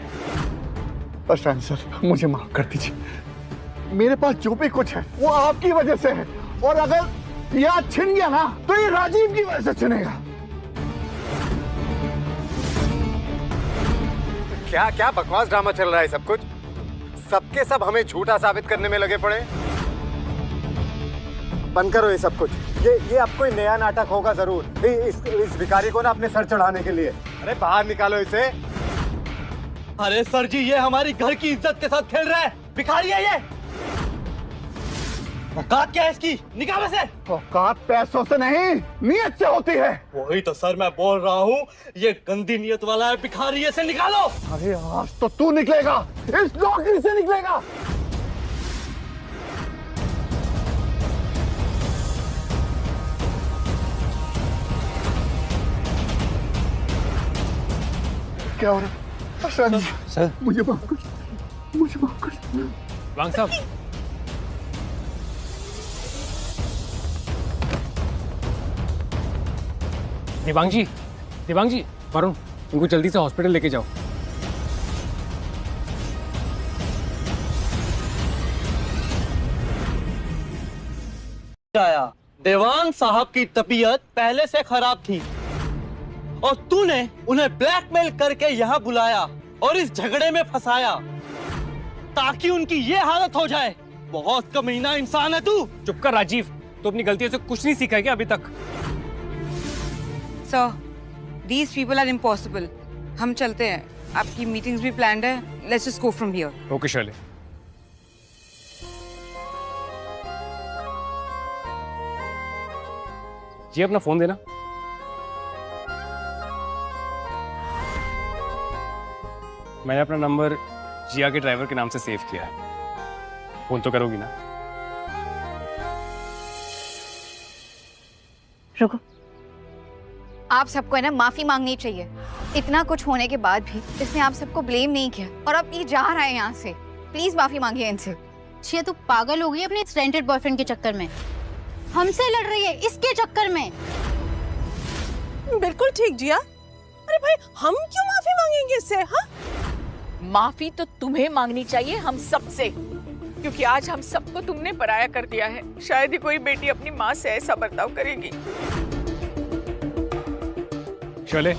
Speaker 15: अशांत सर, मुझे माफ कर दीजिए। मेरे पास जो भी कुछ है वो आपकी वजह से है, और अगर याद छिन गया ना तो ये राजीव की वजह से छिनेगा।
Speaker 10: क्या क्या बकवास ड्रामा चल रहा है सब कुछ? सबके सब हमें झूठा साबित करने में लगे पड़े। बंद करो ये सब कुछ। ये अब कोई नया नाटक होगा जरूर इस भिखारी को ना अपने सर चढ़ाने के लिए। अरे बाहर निकालो इसे।
Speaker 4: अरे सर जी, ये हमारी घर की इज्जत के साथ खेल रहा है। भिखारी है ये। औकात क्या है इसकी? निकालो इसे।
Speaker 15: औकात पैसों से नहीं, नियत से होती है।
Speaker 4: वही तो सर मैं बोल रहा हूँ, ये गंदी नियत वाला है भिखारी, इसे निकालो।
Speaker 15: अरे आज तो तू निकलेगा, इस नौकरी से निकलेगा। क्या हो रहा है? सर मुझे माफ कर, मुझे माफ कर।
Speaker 3: वांग साहब, दिवांग जी, वरुण, इनको जल्दी से हॉस्पिटल लेके जाओ।
Speaker 4: आया, देवांग साहब की तबीयत पहले से खराब थी और तूने उन्हें ब्लैकमेल करके यहाँ बुलाया और इस झगड़े में फंसाया ताकि उनकी ये हालत हो जाए। बहुत कमीना इंसान है तू।
Speaker 3: चुप कर राजीव, तो अपनी गलतियों से कुछ नहीं सीखा क्या अभी तक?
Speaker 2: Sir, these people are impossible. हम चलते हैं, आपकी मीटिंग्स भी प्लान्ड है। Let's just go from here.
Speaker 3: Okay Shaily. Ji अपना फोन देना। मैंने अपना नंबर जिया के ड्राइवर के नाम से सेव किया है। फोन तो करोगी ना?
Speaker 5: रुको, आप सबको है ना माफी मांगनी चाहिए। इतना कुछ होने के बाद भी इसने आप सबको ब्लेम नहीं किया और अब ये जा रहा है यहाँ से। प्लीज माफी मांगिए इनसे।
Speaker 7: छिया, तू पागल हो गई अपने रेंटेड बॉयफ्रेंड के चक्कर में। हमसे लड़ रही है इसके चक्कर में।
Speaker 8: बिल्कुल ठीक जिया। अरे भाई, हम क्यों माफी मांगेंगे इससे? हाँ,
Speaker 6: माफी तो तुम्हें मांगनी चाहिए हम सबसे, क्योंकि आज हम सबको तुमने पराया कर दिया है। शायद ही कोई बेटी अपनी माँ से ऐसा बर्ताव करेगी।
Speaker 3: शैले,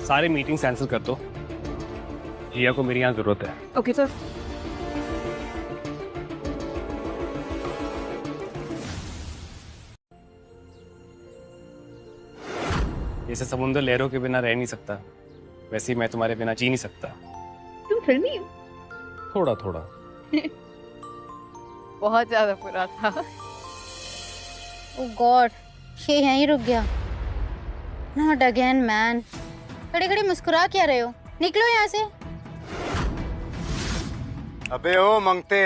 Speaker 3: सारे मीटिंग कैंसिल कर दो। जिया को मेरी यहाँ जरूरत है।
Speaker 2: Okay sir.
Speaker 3: जैसे समुद्र लहरों के बिना रह नहीं सकता, वैसे ही मैं तुम्हारे बिना जी नहीं सकता।
Speaker 5: तुम फिल्मी हो?
Speaker 3: थोड़ा थोड़ा।
Speaker 5: बहुत ज्यादा बुरा था।
Speaker 7: ओह गॉड, ये यहीं रुक गया। Not again man. खड़े खड़े मुस्कुरा क्या रहे हो? निकलो यहाँ से।
Speaker 10: अबे ओ मंगते,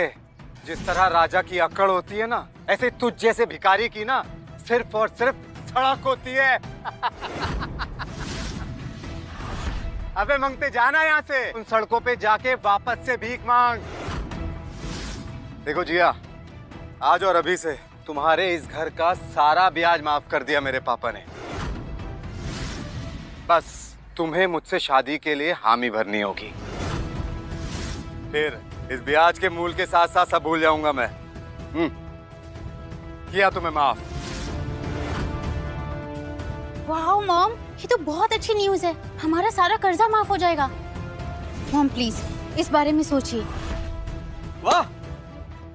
Speaker 10: जिस तरह राजा की अक्कड़ होती है ना, ऐसे तुझ जैसे भिखारी की ना सिर्फ और सिर्फ सड़क होती है। अबे मंगते, जाना यहाँ से। उन सड़कों पे जाके वापस से भीख मांग। देखो जिया, आज और अभी से तुम्हारे इस घर का सारा ब्याज माफ कर दिया मेरे पापा ने। बस तुम्हें मुझसे शादी के लिए हामी भरनी होगी, फिर इस ब्याज के मूल के साथ साथ सब भूल जाऊंगा मैं। किया तुम्हें माफ।
Speaker 7: वाह मॉम, ये तो बहुत अच्छी न्यूज़ है। हमारा सारा कर्जा माफ हो जाएगा। मॉम प्लीज इस बारे में सोचिए।
Speaker 4: वाह,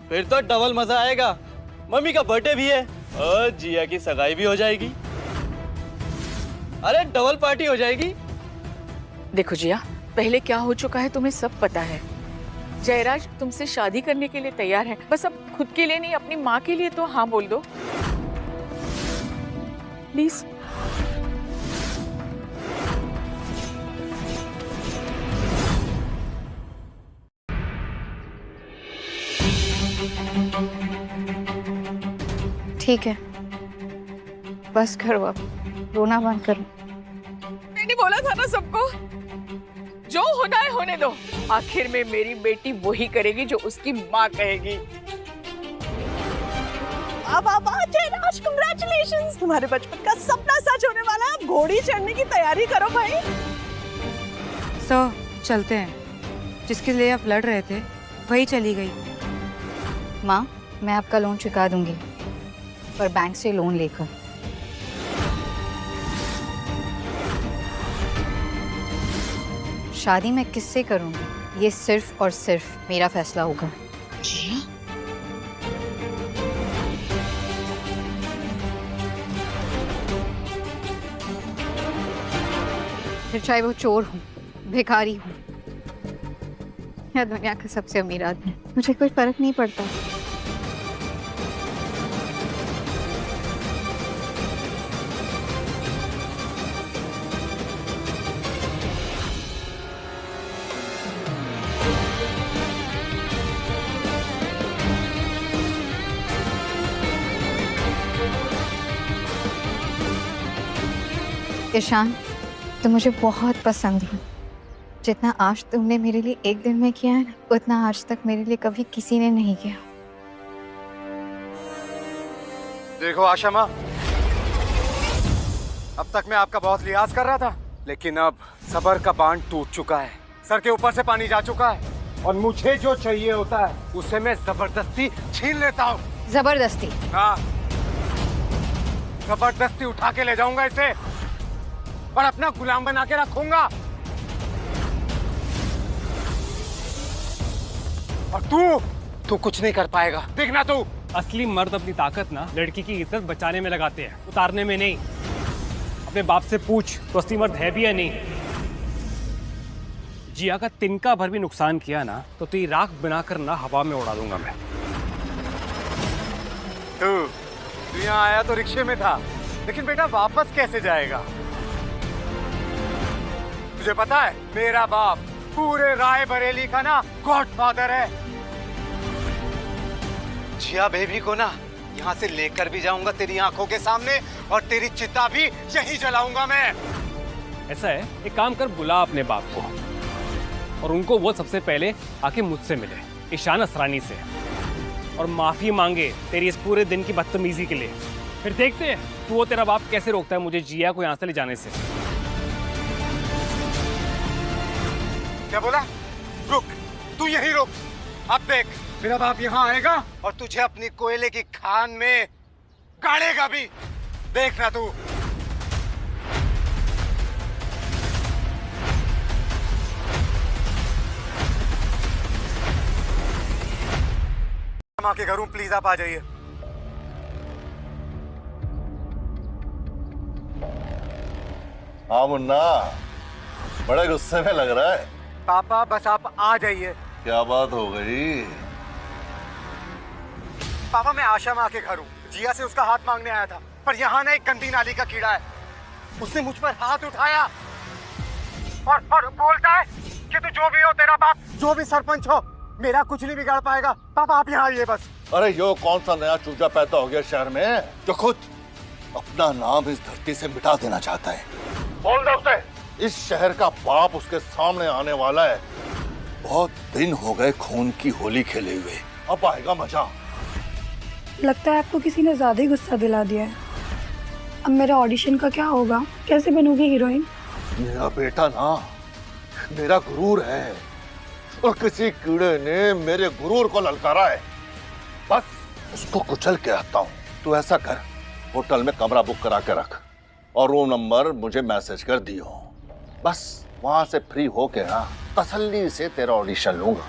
Speaker 4: फिर तो डबल मजा आएगा। मम्मी का बर्थडे भी है और जिया की सगाई भी हो जाएगी। अरे डबल पार्टी हो जाएगी।
Speaker 6: देखो जिया, पहले क्या हो चुका है तुम्हें सब पता है। जयराज तुमसे शादी करने के लिए तैयार है। बस अब खुद के लिए नहीं, अपनी माँ के लिए तो हाँ बोल दो प्लीज।
Speaker 5: ठीक है, बस करो अब, रोना बंद करो।
Speaker 6: मैंने बोला था ना सबको, जो होना है होने दो। आखिर में मेरी बेटी वही करेगी जो उसकी माँ कहेगी।
Speaker 8: अब जयराज, कांग्रेचुलेशंस, तुम्हारे बचपन का सपना सच होने वाला है। अब घोड़ी चढ़ने की तैयारी करो भाई।
Speaker 2: चलते हैं। जिसके लिए आप लड़ रहे थे वही चली गई।
Speaker 5: माँ, मैं आपका लोन चुका दूंगी, पर बैंक से लोन लेकर। शादी मैं किससे करूंगी, ये सिर्फ और सिर्फ मेरा फैसला होगा। फिर चाहे वो चोर हूँ, भिखारी हूँ या दुनिया का सबसे अमीर आदमी, मुझे कोई फर्क नहीं पड़ता। ईशान, तुम मुझे बहुत पसंद हो। जितना आज तुमने मेरे लिए एक दिन में किया है ना, उतना आज तक मेरे लिए कभी किसी ने नहीं किया।
Speaker 9: देखो आशा माँ, अब तक मैं आपका बहुत लिहाज कर रहा था, लेकिन अब सबर का बांध टूट चुका है, सर के ऊपर से पानी जा चुका है, और मुझे जो चाहिए होता है उसे मैं जबरदस्ती छीन लेता हूँ।
Speaker 5: जबरदस्ती?
Speaker 9: हाँ, जबरदस्ती उठा के ले जाऊंगा इसे और अपना गुलाम बना के रखूंगा। और तू कुछ नहीं कर पाएगा, देखना तू।
Speaker 3: असली मर्द अपनी ताकत ना लड़की की इज्जत बचाने में लगाते हैं, उतारने में नहीं। अपने बाप से पूछ तो असली मर्द है भी या नहीं। जिया का तिनका भर भी नुकसान किया ना तो तेरी राख बनाकर ना हवा में उड़ा दूंगा मैं।
Speaker 9: तू यहाँ आया तो रिक्शे में था, लेकिन बेटा वापस कैसे जाएगा? तुझे पता है मेरा बाप पूरे राय बरेली का ना गॉडफादर है। जिया बेबी को ना यहाँ से लेकर भी जाऊंगा तेरी आंखों के सामने, और तेरी चिता भी यही जलाऊंगा मैं।
Speaker 3: ऐसा है, एक काम कर, बुला अपने बाप को और उनको वो सबसे पहले आके मुझसे मिले, ईशान असरानी से, और माफी मांगे तेरी इस पूरे दिन की बदतमीजी के लिए। फिर देखते हैं तू वो तेरा बाप कैसे रोकता है मुझे जिया को यहाँ से ले जाने से।
Speaker 9: क्या बोला? रुक, तू यहीं रुक। अब देख, मेरा बाप यहाँ आएगा और तुझे अपनी कोयले की खान में गाड़ेगा भी। देखना तू। माँ के घर हूँ, प्लीज आप आ जाइए।
Speaker 16: हाँ मुन्ना, बड़े गुस्से में लग रहा है।
Speaker 9: पापा बस आप आ जाइए।
Speaker 16: क्या बात हो गई?
Speaker 9: पापा मैं आशा माँ के घर हूँ, जिया से उसका हाथ मांगने आया था, पर यहाँ ना एक गंदी नाली का कीड़ा है, उसने मुझ पर हाथ उठाया और बोलता है कि तू जो भी हो, तेरा बाप जो भी सरपंच हो, मेरा कुछ नहीं बिगाड़ पाएगा। पापा आप यहाँ आइए बस।
Speaker 16: अरे यो कौन सा नया चूजा पैदा हो गया शहर में जो खुद अपना नाम इस धरती से मिटा देना चाहता है? बोल दो उसे। इस शहर का बाप उसके सामने आने वाला है। बहुत दिन हो गए खून की होली खेले हुए, अब आएगा मजा।
Speaker 17: लगता है आपको किसी ने ज्यादा ही गुस्सा दिला दिया है। अब मेरा ऑडिशन का क्या होगा? कैसे बनूंगी हीरोइन?
Speaker 16: मेरा बेटा ना मेरा गुरूर है, और किसी कीड़े ने मेरे गुरूर को ललकारा है। बस उसको कुचल के आता हूँ। तू ऐसा कर, होटल में कमरा बुक करा के रख और रूम नंबर मुझे मैसेज कर दियो। बस वहां से फ्री होके ना तसल्ली से तेरा ऑडिशन लूंगा।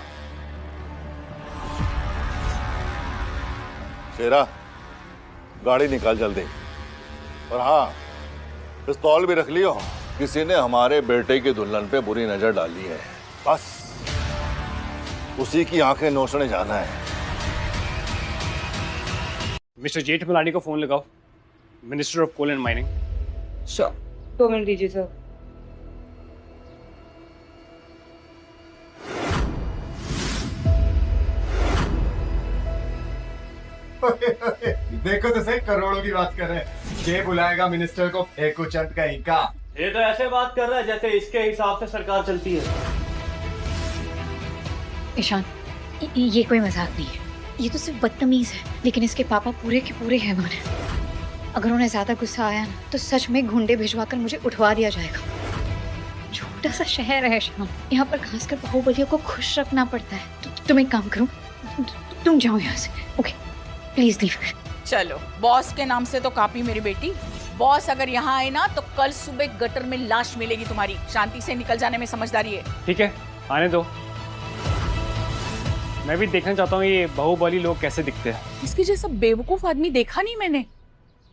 Speaker 16: शेरा, गाड़ी निकाल जल्दी। और हाँ, पिस्तौल भी रख लियो, किसी ने हमारे बेटे की दुल्हन पे बुरी नजर डाली है। बस उसी की आंखें नोचने जाना है।
Speaker 3: मिस्टर जेठमलानी को फोन लगाओ, minister of coal and mining.
Speaker 2: Sure, 2 minute दीजिए सर।
Speaker 9: देखो तो सही, करोड़ों की बात कर रहे हैं। ये बुलाएगा मिनिस्टर को फेंको चंद कहीं का।
Speaker 4: ये तो ऐसे बात कर रहा है जैसे इसके हिसाब से सरकार चलती है।
Speaker 5: ईशान, ये कोई मजाक नहीं है, ये तो सिर्फ बदतमीज है, लेकिन इसके पापा पूरे के पूरे हैवान हैं। अगर उन्हें ज्यादा गुस्सा आया ना तो सच में गुंडे भिजवाकर मुझे उठवा दिया जाएगा। छोटा सा शहर है ईशान, यहाँ पर खासकर बाहुबलियों को खुश रखना पड़ता है। तुम एक काम करो, तुम जाओ यहाँ से, ओके? Please leave.
Speaker 6: चलो, बॉस के नाम से तो कापी मेरी बेटी। बॉस अगर यहाँ आए ना तो कल सुबह गटर में लाश मिलेगी तुम्हारी। शांति से निकल जाने में समझदारी है।
Speaker 3: ठीक है, आने दो। मैं भी देखना चाहता हूँ ये बाहुबली लोग कैसे दिखते हैं।
Speaker 6: इसके जैसा बेवकूफ आदमी देखा नहीं मैंने।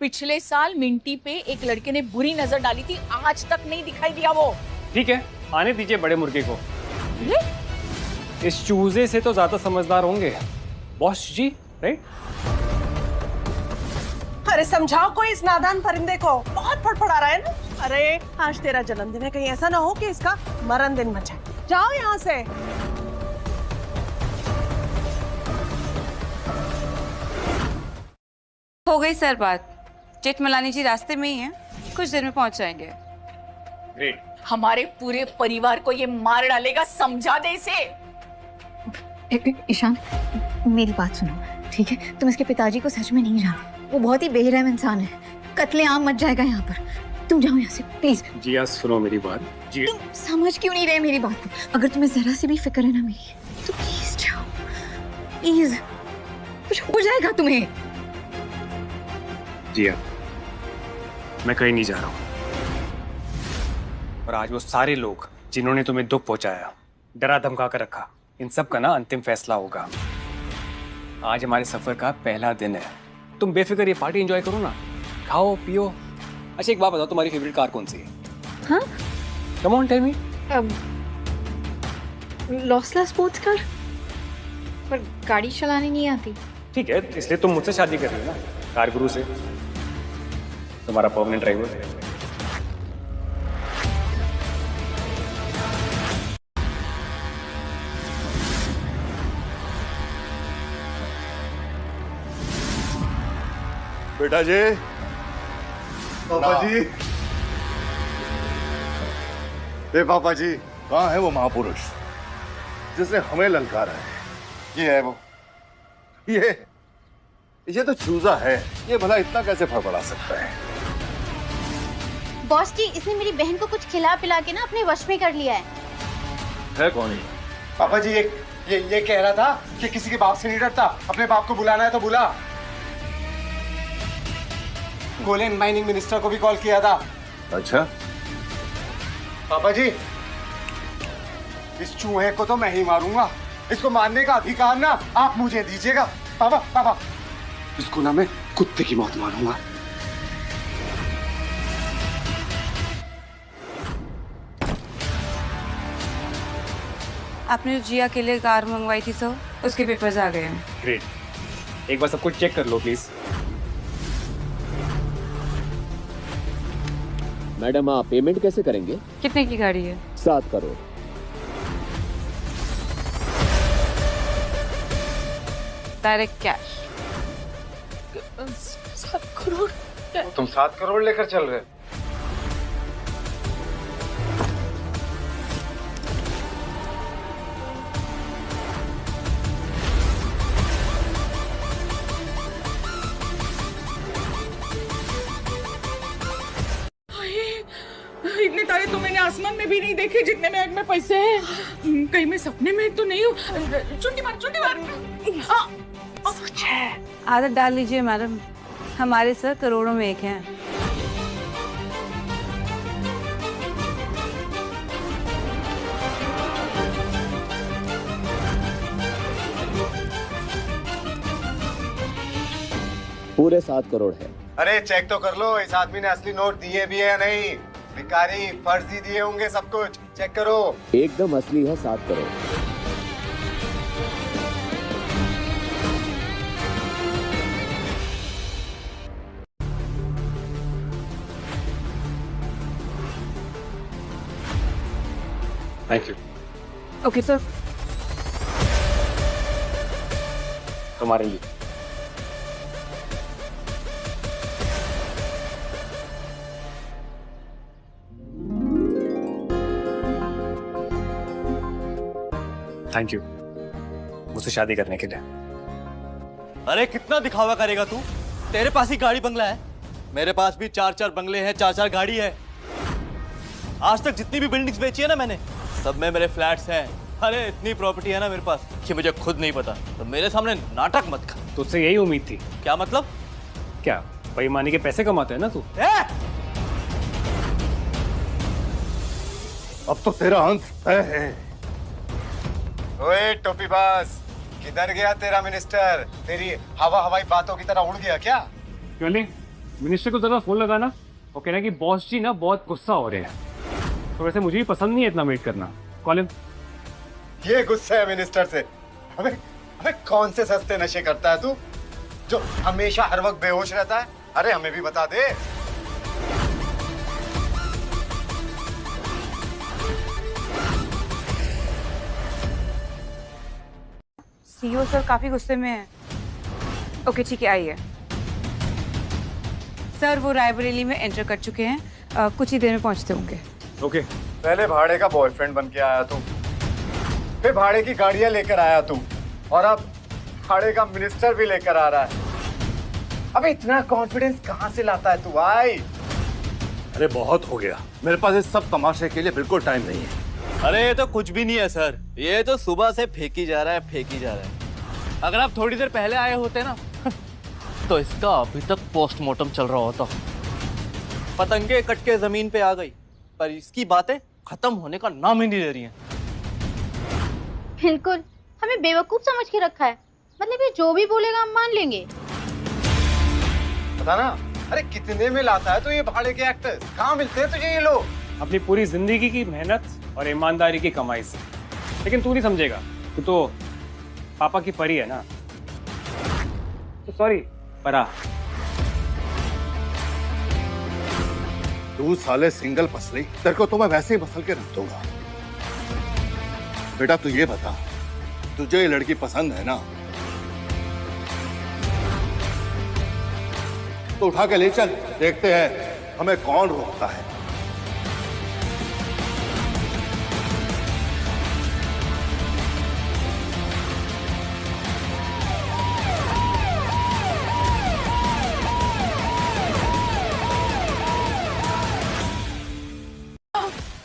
Speaker 6: पिछले साल मिंटी पे एक लड़के ने बुरी नजर डाली थी, आज तक नहीं दिखाई दिया वो।
Speaker 3: ठीक है, आने दीजिए बड़े मुर्गे को। इस चूजे से तो ज्यादा समझदार होंगे बॉस जी, राइट?
Speaker 8: अरे समझाओ कोई इस नादान परिंदे को, बहुत फड़फड़ा रहा है ना। अरे आज तेरा जन्मदिन है, कहीं ऐसा ना हो कि इसका मरण दिन मचा। जाओ यहाँ से।
Speaker 2: हो गई सर बात। जेठमलानी जी रास्ते में ही हैं, कुछ देर में पहुंच जाएंगे।
Speaker 3: ग्रेट।
Speaker 6: हमारे पूरे परिवार को ये मार डालेगा, समझा दे इसे।
Speaker 5: ईशान, मेरी बात सुनो, ठीक है? तुम इसके पिताजी को सच में नहीं जानते, वो बहुत ही बेरहम इंसान है। कत्लेआम मच जाएगा यहाँ पर। तुम जाओ यहाँ से प्लीज।
Speaker 3: जिया सुनो मेरी बात। जी
Speaker 5: तुम समझ क्यों नहीं रहे मेरी बात को? अगर तुम्हें जरा सी भी फिक्र है ना मेरी, तो प्लीज जाओ, प्लीज। कुछ हो जाएगा तुम्हें।
Speaker 3: जिया, मैं कहीं नहीं जा रहा हूँ। और आज वो सारे लोग जिन्होंने तुम्हें दुख पहुंचाया, डरा धमका कर रखा, इन सब का ना अंतिम फैसला होगा। आज हमारे सफर का पहला दिन है। तुम बेफिक्र ये पार्टी एंजॉय करो ना, खाओ पियो। अच्छा एक बात बताओ, तुम्हारी फेवरेट कार कौन सी है?
Speaker 5: हाँ? Come on tell me. लॉसला स्पोर्ट्स कार, पर गाड़ी चलानी नहीं आती।
Speaker 3: ठीक है, इसलिए तुम मुझसे शादी कर रही हो ना, कार गुरु से, तुम्हारा परमानेंट ड्राइवर।
Speaker 16: बेटा जी,
Speaker 9: पापा जी, पापा जी,
Speaker 16: कहाँ है वो महापुरुष जिसने हमें ललकारा है?
Speaker 9: ये है वो।
Speaker 16: ये तो चूजा है, ये भला इतना कैसे फड़फड़ा सकता है?
Speaker 7: बॉस जी, इसने मेरी बहन को कुछ खिला पिला के ना अपने वश में कर लिया
Speaker 16: है कौन है?
Speaker 9: पापा जी, ये कह रहा था कि किसी के बाप से नहीं डरता, अपने बाप को बुलाना है तो बुला। गोलेन माइनिंग मिनिस्टर को भी कॉल किया था।
Speaker 16: अच्छा
Speaker 9: पापा जी, इस चूहे को तो मैं ही मारूंगा। इसको मारने का अधिकार ना आप मुझे दीजिएगा। पापा पापा, इसको ना मैं कुत्ते की मौत मारूंगा।
Speaker 2: आपने जो जिया के लिए कार मंगवाई थी सर, उसके पेपर्स आ गए हैं।
Speaker 3: ग्रेट, एक बार सब कुछ चेक कर लो प्लीज।
Speaker 1: मैडम, आप पेमेंट कैसे करेंगे?
Speaker 2: कितने की गाड़ी है?
Speaker 1: 7 करोड़।
Speaker 2: Direct cash.
Speaker 8: 7 करोड़?
Speaker 9: तुम 7 करोड़ लेकर चल रहे?
Speaker 6: इतने तारे तो मैंने आसमान में भी नहीं देखे जितने बैग में पैसे हैं। कहीं मैं सपने में तो नहीं हूँ। चुंडी मार, चुंडी मार।
Speaker 2: सच है। आदत डाल लीजिए मैडम, हमारे सर करोड़ों में एक हैं।
Speaker 1: पूरे 7 करोड़ है।
Speaker 9: अरे चेक तो कर लो, इस आदमी ने असली नोट दिए भी है या नहीं। भिखारी फर्जी दिए होंगे सब कुछ, चेक करो।
Speaker 1: एकदम असली है 7 crore.
Speaker 3: Thank you.
Speaker 2: Okay sir.
Speaker 3: तुम्हारे लिए थैंक यू मुझसे शादी करने के लिए।
Speaker 4: अरे कितना दिखावा करेगा तू? तेरे पास ही गाड़ी बंगला है, मेरे पास भी 4-4 बंगले हैं, 4-4 गाड़ी है। आज तक जितनी भी बिल्डिंग्स बेची है ना मैंने, सब में मेरे फ्लैट्स हैं। अरे इतनी प्रॉपर्टी है ना मेरे पास कि मुझे खुद नहीं पता। तो मेरे सामने नाटक मत कर।
Speaker 3: तुझसे यही उम्मीद थी।
Speaker 4: क्या मतलब?
Speaker 3: क्या बेईमानी के पैसे कमाते है ना तू?
Speaker 16: अब तो तेरा अंत तय है।
Speaker 9: ओए टोपीबाज, किधर गया तेरा मिनिस्टर? तेरी हवाई बातों की तरह उड़ गया क्या?
Speaker 3: क्यों नहीं, मिनिस्टर को जरा फोन लगाना। वो कह रहे हैं कि बॉस जी ना बहुत गुस्सा हो रहे हैं। तो वैसे मुझे भी पसंद नहीं है इतना वेट करना। कॉलिन,
Speaker 9: ये गुस्सा है मिनिस्टर से? अबे कौन से सस्ते नशे करता है तू जो हमेशा हर वक्त बेहोश रहता है? अरे हमें भी बता दे।
Speaker 2: सीईओ सर काफी गुस्से में है। ओके ठीक है, आइए। सर वो रायबरेली में एंटर कर चुके हैं, कुछ ही देर में पहुंचते होंगे।
Speaker 3: ओके।
Speaker 9: पहले भाड़े का बॉयफ्रेंड बन के आया तू, फिर भाड़े की गाड़ियां लेकर आया तू, और अब भाड़े का मिनिस्टर भी लेकर आ रहा है। अबे इतना कॉन्फिडेंस कहां से लाता है तू भाई?
Speaker 16: अरे बहुत हो गया, मेरे पास इस सब तमाशे के लिए बिल्कुल टाइम नहीं है।
Speaker 4: अरे ये तो कुछ भी नहीं है सर, ये तो सुबह से फेंकी जा रहा है। अगर आप थोड़ी देर पहले आए होते ना तो इसका अभी तक पोस्टमार्टम चल रहा होता। पतंगे कट के जमीन पे आ गई, पर इसकी बातें खत्म होने का नाम ही नहीं ले रही हैं।
Speaker 7: बिल्कुल, हमें बेवकूफ समझ के रखा है। मतलब ये जो भी बोलेगा हम मान लेंगे।
Speaker 9: पता ना, अरे कितने में लाता है तो ये भाड़े के एक्टर्स? कहाँ मिलते हैं तुझे ये लोग?
Speaker 3: अपनी पूरी जिंदगी की मेहनत और ईमानदारी की कमाई से। लेकिन तू नहीं समझेगा, तू तो पापा की परी है ना। तो सॉरी परा।
Speaker 16: तू साले सिंगल पसली, तेरे को तो मैं वैसे ही मसल के रख दूंगा। बेटा तू ये बता, तुझे ये लड़की पसंद है ना? तो उठा के ले चल, देखते हैं हमें कौन रोकता है।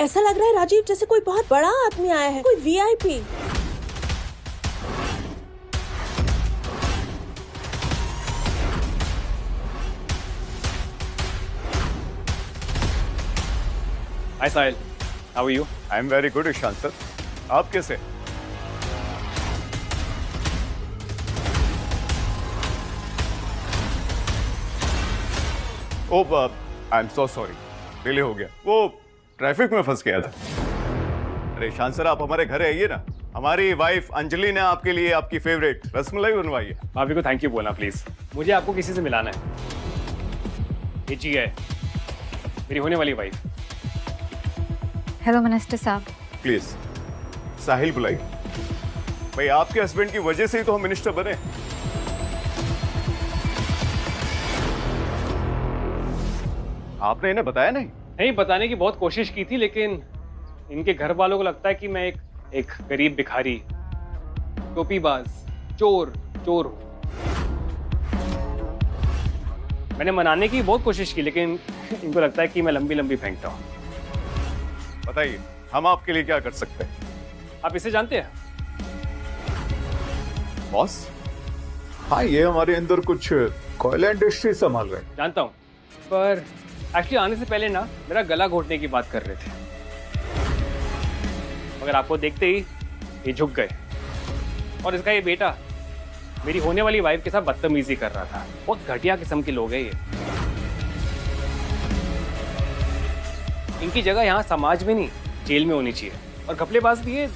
Speaker 8: ऐसा लग रहा है राजीव जैसे कोई बहुत बड़ा आदमी आया है, कोई VIP.
Speaker 3: Hi Sahil, how are you?
Speaker 18: I'm very good, Ishaan sir. आप कैसे? Oh, I am so sorry, delay हो गया। वो ट्रैफिक में फंस गया था। अरे ईशान सर, आप हमारे घर आइए ना। हमारी वाइफ अंजलि ने आपके लिए आपकी फेवरेट रसमलाई बनवाई है।
Speaker 3: भाभी को थैंक यू बोलना प्लीज। मुझे आपको किसी से मिलाना है। ये जी है मेरी होने वाली वाइफ।
Speaker 5: हेलो मिनिस्टर साहब।
Speaker 18: प्लीज साहिल बुलाइए। भाई आपके हस्बैंड की वजह से ही तो हम मिनिस्टर बने। आपने इन्हें बताया नहीं?
Speaker 3: नहीं, बताने की बहुत कोशिश की थी, लेकिन इनके घर वालों को लगता है कि मैं एक गरीब भिखारी, टोपीबाज, चोर हूं। मैंने मनाने की बहुत कोशिश की, लेकिन इनको लगता है कि मैं लंबी फेंकता हूँ।
Speaker 18: बताइए हम आपके लिए क्या कर सकते हैं?
Speaker 3: आप इसे जानते हैं?
Speaker 18: बॉस? हाँ, ये हमारे अंदर कुछ कोयला इंडस्ट्री संभाल रहे हैं।
Speaker 3: जानता हूँ, पर एक्चुअली आने से पहले ना मेरा गला घोटने की बात कर रहे थे, मगर आपको देखते ही ये झुक गए। और इसका ये बेटा मेरी होने वाली वाइफ के साथ बदतमीजी कर रहा था। बहुत घटिया किस्म के लोग हैं ये। इनकी जगह यहाँ समाज में नहीं, जेल में होनी चाहिए। और घपलेबाज भी है।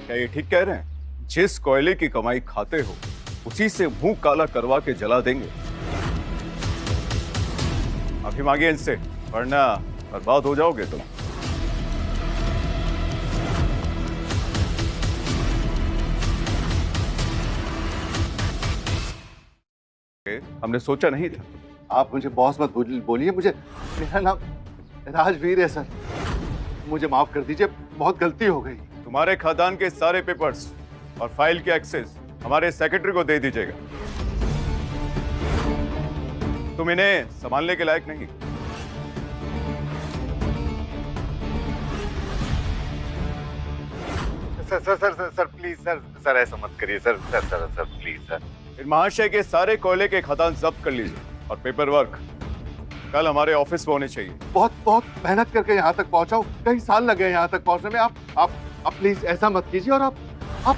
Speaker 18: क्या ये ठीक कह रहे हैं? जिस कोयले की कमाई खाते हो उसी से मुंह काला करवा के जला देंगे। माफी मांगिए इनसे, वरना बर्बाद हो जाओगे तुम। हमने सोचा नहीं था।
Speaker 16: आप मुझे बॉस मत बोलिए, मुझे मेरा नाम राजवीर है सर। मुझे माफ कर दीजिए, बहुत गलती हो गई।
Speaker 18: तुम्हारे खादान के सारे पेपर्स और फाइल के एक्सेस हमारे सेक्रेटरी को दे दीजिएगा। तुम इन्हें संभालने के लायक नहीं।
Speaker 16: Sir sir sir sir sir please sir, sir ऐसा मत करिए sir, sir sir sir please sir.
Speaker 18: इन महाशय के सारे कोयले के खदान जब्त कर लीजिए और पेपर वर्क कल हमारे ऑफिस में होने चाहिए।
Speaker 16: बहुत बहुत मेहनत करके यहाँ तक पहुँचा हूँ, कई साल लगे यहाँ तक पहुँचने में। आप प्लीज ऐसा मत कीजिए। और आप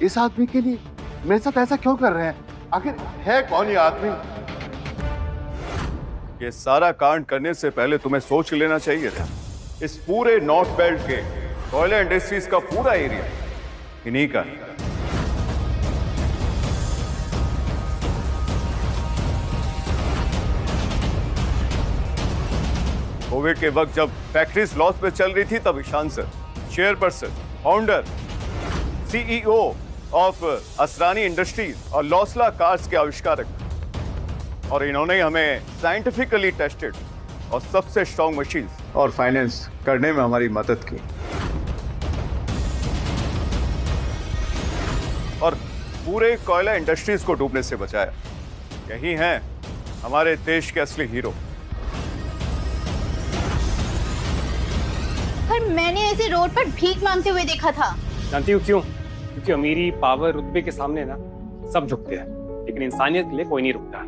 Speaker 16: इस आदमी के लिए मेरे साथ ऐसा क्यों कर रहे हैं? आखिर है कौन ये आदमी?
Speaker 18: ये सारा कांड करने से पहले तुम्हें सोच लेना चाहिए था। इस पूरे नॉर्थ बेल्ट के कोयला इंडस्ट्रीज का पूरा एरिया इन्हीं का है। कोविड के वक्त जब फैक्ट्रीज लॉस पे चल रही थी, तब Ishaan sir chairperson, founder, CEO of Asrani industries और लॉसला कार्स के आविष्कारक, और इन्होंने हमें साइंटिफिकली टेस्टेड और सबसे स्ट्रॉन्ग मशीन और फाइनेंस करने में हमारी मदद की और पूरे कोयला इंडस्ट्रीज को डूबने से बचाया। यही हैं हमारे देश के असली हीरो।
Speaker 7: पर मैंने ऐसे रोड पर भीख मांगते हुए देखा था।
Speaker 3: जानती हूँ क्यों? क्योंकि अमीरी, पावर, रुतबे के सामने ना सब झुकते हैं, लेकिन इंसानियत के लिए कोई नहीं रुकता।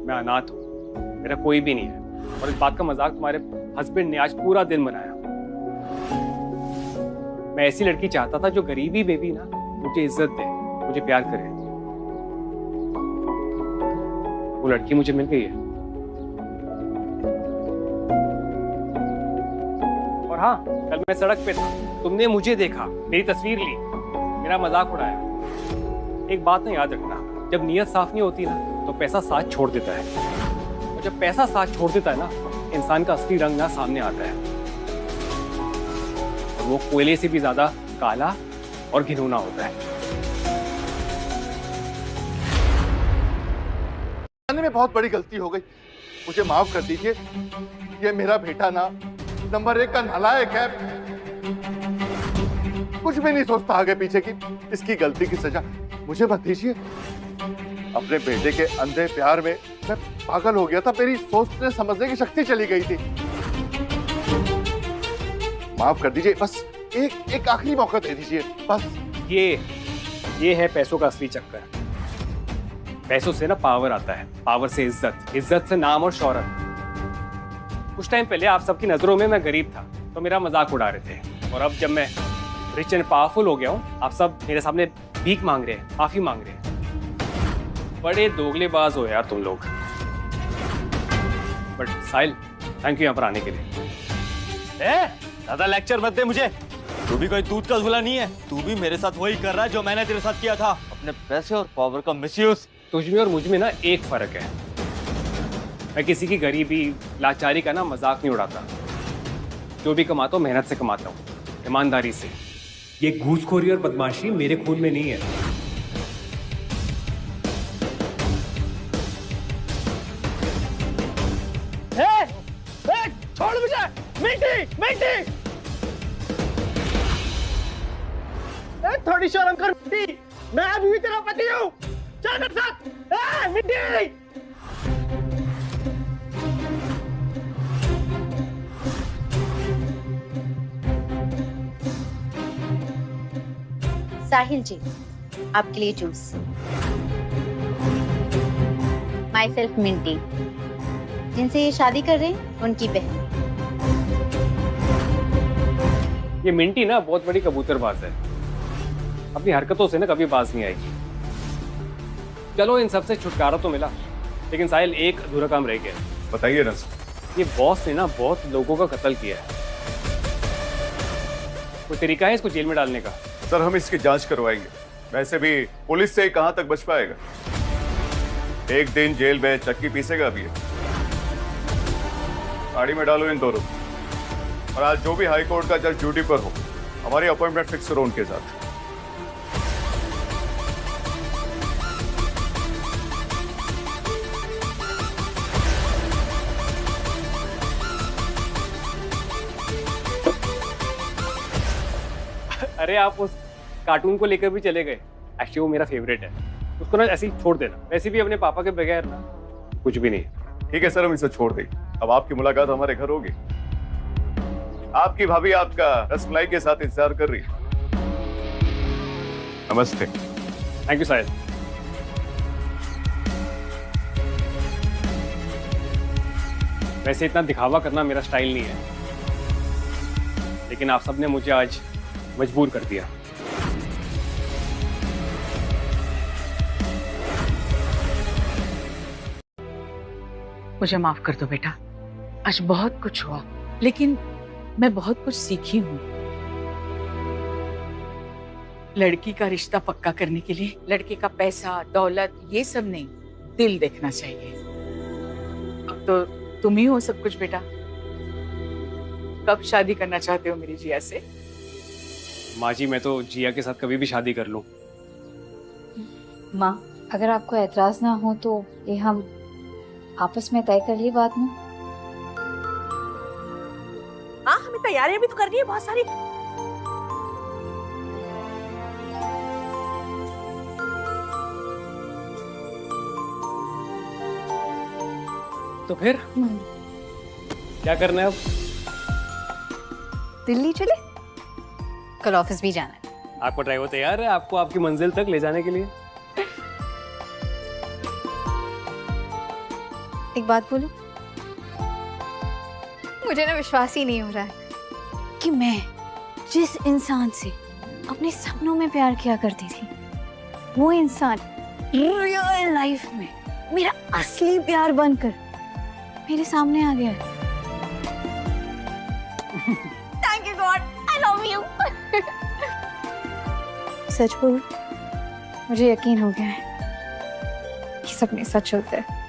Speaker 3: मैं अनाथ हूँ, मेरा कोई भी नहीं है, और इस बात का मजाक तुम्हारे हस्बैंड ने आज पूरा दिन बनाया। मैं ऐसी लड़की चाहता था जो गरीबी में भी ना मुझे इज्जत दे, मुझे प्यार करे। वो लड़की मुझे मिल गई है। और हाँ, कल मैं सड़क पे था, तुमने मुझे देखा, मेरी तस्वीर ली, मेरा मजाक उड़ाया। एक बात ना याद रखना, जब नीयत साफ नहीं होती ना तो पैसा साथ छोड़ देता है, और जब पैसा साथ छोड़ देता है ना, इंसान का असली रंग ना सामने आता है, और वो कोयले से भी ज्यादा काला और घिनौना होता है।
Speaker 16: में बहुत बड़ी गलती हो गई, मुझे माफ कर दीजिए। ये मेरा बेटा ना नंबर 1 का नालायक है, कुछ भी नहीं सोचता आगे पीछे की। इसकी गलती की सजा मुझे मत दीजिए। अपने बेटे के अंधे प्यार में मैं पागल हो गया था, मेरी सोचने समझने की शक्ति चली गई थी। माफ कर दीजिए, बस एक आखिरी मौका दे दीजिए बस।
Speaker 3: ये है पैसों का असली चक्कर। पैसों से ना पावर आता है, पावर से इज्जत, इज्जत से नाम और शोहरत। कुछ टाइम पहले आप सबकी नजरों में मैं गरीब था तो मेरा मजाक उड़ा रहे थे, और अब जब मैं रिच एंड पावरफुल हो गया हूँ, आप सब मेरे सामने भीख मांग रहे हैं, माफी मांग रहे हैं। बड़े दोगलेबाज हो यार तुम लोग। बट साहिल, थैंक यू यहाँ पर आने के लिए।
Speaker 4: ज्यादा लेक्चर मत दे मुझे। तू भी कोई दूध का झूला नहीं है, तू भी मेरे साथ वही कर रहा है जो मैंने तेरे साथ किया था, अपने पैसे और पावर का मिसयूज।
Speaker 3: तुझ में और मुझ में ना एक फर्क है, मैं किसी की गरीबी, लाचारी का ना मजाक नहीं उड़ाता। जो भी कमाता हूँ मेहनत से कमाता हूँ, ईमानदारी से।
Speaker 11: ये घूसखोरी और बदमाशी मेरे खून में नहीं है।
Speaker 8: छोड़ मुझे, मिंटी, मिंटी। थोड़ी शर्म कर मिंटी, मैं अभी भी तेरा पति हूँ। चल मेरे साथ, मिंटी।
Speaker 7: साहिल जी, आपके लिए जूस। माई सेल्फ मिंटी, जिनसे ये शादी कर रहे हैं उनकी बहन।
Speaker 3: ये मिंटी ना बहुत बड़ी कबूतरबाज है, अपनी हरकतों से ना कभी बाज नहीं आएगी। चलो इन सब से छुटकारा तो मिला, लेकिन साहिल एक अधूरा काम रह गया।
Speaker 18: बताइए ना सर।
Speaker 3: ये बॉस ने ना बहुत लोगों का कत्ल किया है, कोई तरीका है इसको जेल में डालने का?
Speaker 18: सर हम इसकी जांच करवाएंगे, वैसे भी पुलिस से कहां तक बच पाएगा। एक दिन जेल में चक्की पीसेगा अभी। गाड़ी में डालो इन दोनों, और आज जो भी हाई कोर्ट का जज ड्यूटी पर हो, हमारी अपॉइंटमेंट फिक्स करो उनके साथ।
Speaker 3: अरे आप उस कार्टून को लेकर भी चले गए। एक्चुअली वो मेरा फेवरेट है, उसको ना ऐसे ही छोड़ देना। वैसे भी अपने पापा के बगैर ना कुछ भी नहीं।
Speaker 18: ठीक है सर, हम इसे छोड़ दें। अब आपकी मुलाकात हमारे घर होगी। आपकी भाभी आपका रसमलाई के साथ इंतजार कर रही है। नमस्ते।
Speaker 3: थैंक यू साहिल। वैसे इतना दिखावा करना मेरा स्टाइल नहीं है, लेकिन आप सबने मुझे आज मजबूर कर दिया।
Speaker 6: मुझे माफ कर दो बेटा, आज बहुत कुछ हुआ, लेकिन मैं बहुत कुछ सीखी हूँ। लड़की का रिश्ता पक्का करने के लिए लड़के का पैसा दौलत ये सब नहीं, दिल देखना चाहिए। अब तो तुम ही हो सब कुछ बेटा। कब शादी करना चाहते हो मेरी जिया से?
Speaker 3: माँ जी, मैं तो जिया के साथ कभी भी शादी कर लूं।
Speaker 5: माँ, अगर आपको एतराज ना हो तो ये हम आपस में तय कर लिए बात में।
Speaker 8: हाँ, हमें तैयारियां भी तो करनी है बहुत सारी।
Speaker 3: तो फिर क्या करना है अब?
Speaker 5: दिल्ली चले, कल ऑफिस भी जाना है।
Speaker 3: आपका ड्राइवर तैयार है आपको आपकी मंजिल तक ले जाने के लिए?
Speaker 5: एक बात बोलूं, मुझे ना विश्वास ही नहीं हो रहा है कि मैं जिस इंसान से अपने सपनों में प्यार किया करती थी, वो इंसान रियल लाइफ में मेरा असली प्यार बनकर मेरे सामने आ गया है। Thank you god, I love you. सच बोल, मुझे यकीन हो गया है कि सपने सच होते हैं।